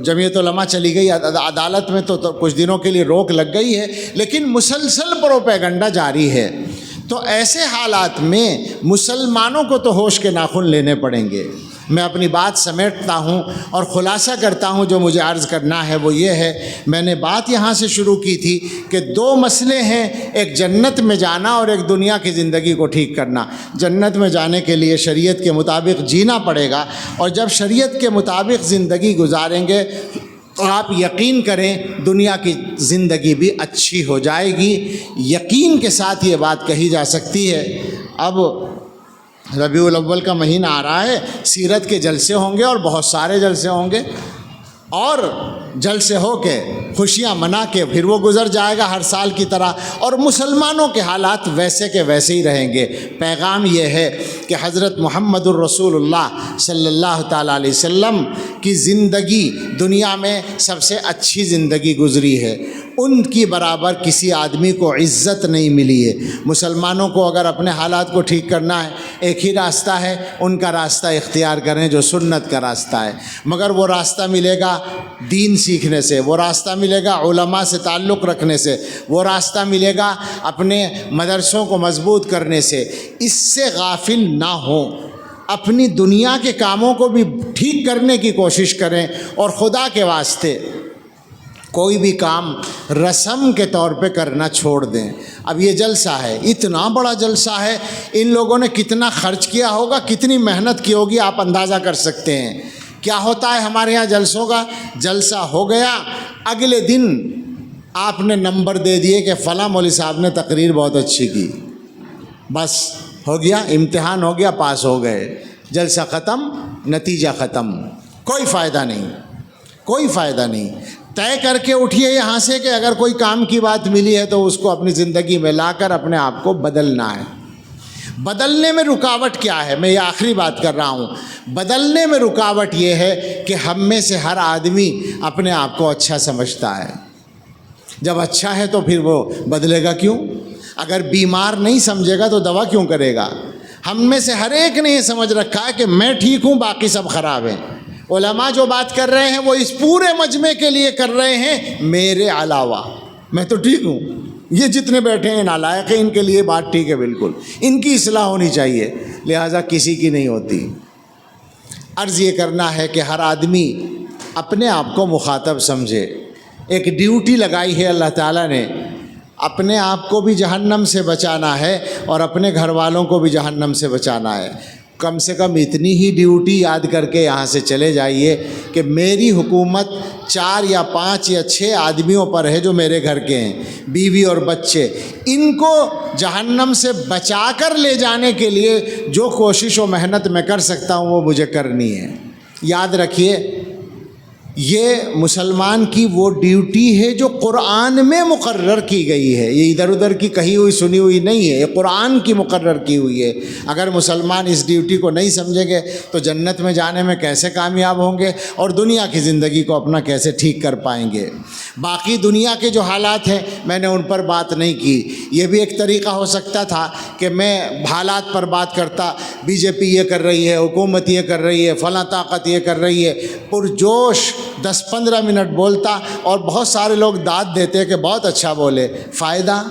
جمعیت علماء چلی گئی عدالت میں، تو کچھ دنوں کے لیے روک لگ گئی ہے، لیکن مسلسل پروپیگنڈا جاری ہے۔ تو ایسے حالات میں مسلمانوں کو تو ہوش کے ناخن لینے پڑیں گے۔ میں اپنی بات سمیٹتا ہوں اور خلاصہ کرتا ہوں، جو مجھے عرض کرنا ہے وہ یہ ہے، میں نے بات یہاں سے شروع کی تھی کہ 2 مسئلے ہیں، ایک جنت میں جانا اور ایک دنیا کی زندگی کو ٹھیک کرنا۔ جنت میں جانے کے لیے شریعت کے مطابق جینا پڑے گا، اور جب شریعت کے مطابق زندگی گزاریں گے تو آپ یقین کریں دنیا کی زندگی بھی اچھی ہو جائے گی۔ یقین کے ساتھ یہ بات کہی جا سکتی ہے۔ اب ربیع الاول کا مہینہ آ رہا ہے، سیرت کے جلسے ہوں گے اور بہت سارے جلسے ہوں گے، اور جلسے ہو کے خوشیاں منا کے پھر وہ گزر جائے گا ہر سال کی طرح، اور مسلمانوں کے حالات ویسے کے ویسے ہی رہیں گے۔ پیغام یہ ہے کہ حضرت محمد الرسول اللہ صلی اللہ تعالیٰ علیہ وسلم کی زندگی دنیا میں سب سے اچھی زندگی گزری ہے، ان کی برابر کسی آدمی کو عزت نہیں ملی ہے۔ مسلمانوں کو اگر اپنے حالات کو ٹھیک کرنا ہے ایک ہی راستہ ہے، ان کا راستہ اختیار کریں جو سنت کا راستہ ہے، مگر وہ راستہ ملے گا دین سیکھنے سے، وہ راستہ ملے گا علماء سے تعلق رکھنے سے، وہ راستہ ملے گا اپنے مدرسوں کو مضبوط کرنے سے۔ اس سے غافل نہ ہوں، اپنی دنیا کے کاموں کو بھی ٹھیک کرنے کی کوشش کریں، اور خدا کے واسطے کوئی بھی کام رسم کے طور پہ کرنا چھوڑ دیں۔ اب یہ جلسہ ہے، اتنا بڑا جلسہ ہے، ان لوگوں نے کتنا خرچ کیا ہوگا، کتنی محنت کی ہوگی، آپ اندازہ کر سکتے ہیں۔ کیا ہوتا ہے ہمارے یہاں جلسوں کا؟ جلسہ ہو گیا، اگلے دن آپ نے نمبر دے دیے کہ فلاں مولوی صاحب نے تقریر بہت اچھی کی، بس ہو گیا، امتحان ہو گیا، پاس ہو گئے، جلسہ ختم، نتیجہ ختم، کوئی فائدہ نہیں، کوئی فائدہ نہیں۔ طے کر کے اٹھیے یہاں سے کہ اگر کوئی کام کی بات ملی ہے تو اس کو اپنی زندگی میں لا کر اپنے آپ کو بدلنا ہے۔ بدلنے میں رکاوٹ کیا ہے؟ میں یہ آخری بات کر رہا ہوں۔ بدلنے میں رکاوٹ یہ ہے کہ ہم میں سے ہر آدمی اپنے آپ کو اچھا سمجھتا ہے۔ جب اچھا ہے تو پھر وہ بدلے گا کیوں؟ اگر بیمار نہیں سمجھے گا تو دوا کیوں کرے گا؟ ہم میں سے ہر ایک نے یہ سمجھ رکھا ہے کہ میں ٹھیک ہوں، باقی سب خراب ہیں۔ علماء جو بات کر رہے ہیں وہ اس پورے مجمع کے لیے کر رہے ہیں، میرے علاوہ میں تو ٹھیک ہوں، یہ جتنے بیٹھے ہیں نالائق ہیں، ان کے لیے بات ٹھیک ہے، بالکل ان کی اصلاح ہونی چاہیے، لہٰذا کسی کی نہیں ہوتی۔ عرض یہ کرنا ہے کہ ہر آدمی اپنے آپ کو مخاطب سمجھے، ایک ڈیوٹی لگائی ہے اللہ تعالیٰ نے، اپنے آپ کو بھی جہنم سے بچانا ہے اور اپنے گھر والوں کو بھی جہنم سے بچانا ہے۔ کم سے کم اتنی ہی ڈیوٹی یاد کر کے یہاں سے چلے جائیے کہ میری حکومت 4 یا 5 یا 6 آدمیوں پر ہے جو میرے گھر کے ہیں، بیوی اور بچے، ان کو جہنم سے بچا کر لے جانے کے لیے جو کوشش و محنت میں کر سکتا ہوں وہ مجھے کرنی ہے۔ یاد رکھیے، یہ مسلمان کی وہ ڈیوٹی ہے جو قرآن میں مقرر کی گئی ہے، یہ ادھر ادھر کی کہی ہوئی سنی ہوئی نہیں ہے، یہ قرآن کی مقرر کی ہوئی ہے۔ اگر مسلمان اس ڈیوٹی کو نہیں سمجھیں گے تو جنت میں جانے میں کیسے کامیاب ہوں گے اور دنیا کی زندگی کو اپنا کیسے ٹھیک کر پائیں گے۔ باقی دنیا کے جو حالات ہیں میں نے ان پر بات نہیں کی، یہ بھی ایک طریقہ ہو سکتا تھا کہ میں حالات پر بات کرتا، بی جے پی یہ کر رہی ہے، حکومت یہ کر رہی ہے، فلاں طاقت یہ کر رہی ہے، پرجوش 10-15 منٹ بولتا اور بہت سارے لوگ داد دیتے کہ بہت اچھا بولے۔ فائدہ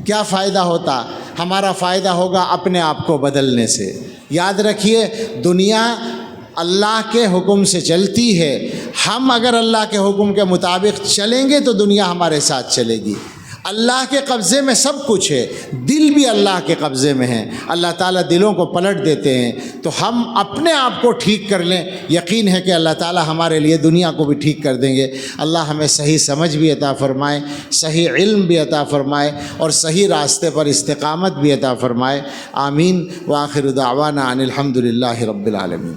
کیا فائدہ ہوتا؟ ہمارا فائدہ ہوگا اپنے آپ کو بدلنے سے۔ یاد رکھیے، دنیا اللہ کے حکم سے چلتی ہے، ہم اگر اللہ کے حکم کے مطابق چلیں گے تو دنیا ہمارے ساتھ چلے گی۔ اللہ کے قبضے میں سب کچھ ہے، دل بھی اللہ کے قبضے میں ہیں، اللہ تعالیٰ دلوں کو پلٹ دیتے ہیں۔ تو ہم اپنے آپ کو ٹھیک کر لیں، یقین ہے کہ اللہ تعالیٰ ہمارے لیے دنیا کو بھی ٹھیک کر دیں گے۔ اللہ ہمیں صحیح سمجھ بھی عطا فرمائے، صحیح علم بھی عطا فرمائے اور صحیح راستے پر استقامت بھی عطا فرمائے۔ آمین۔ وآخر دعوانا ان الحمد للہ رب العالمین۔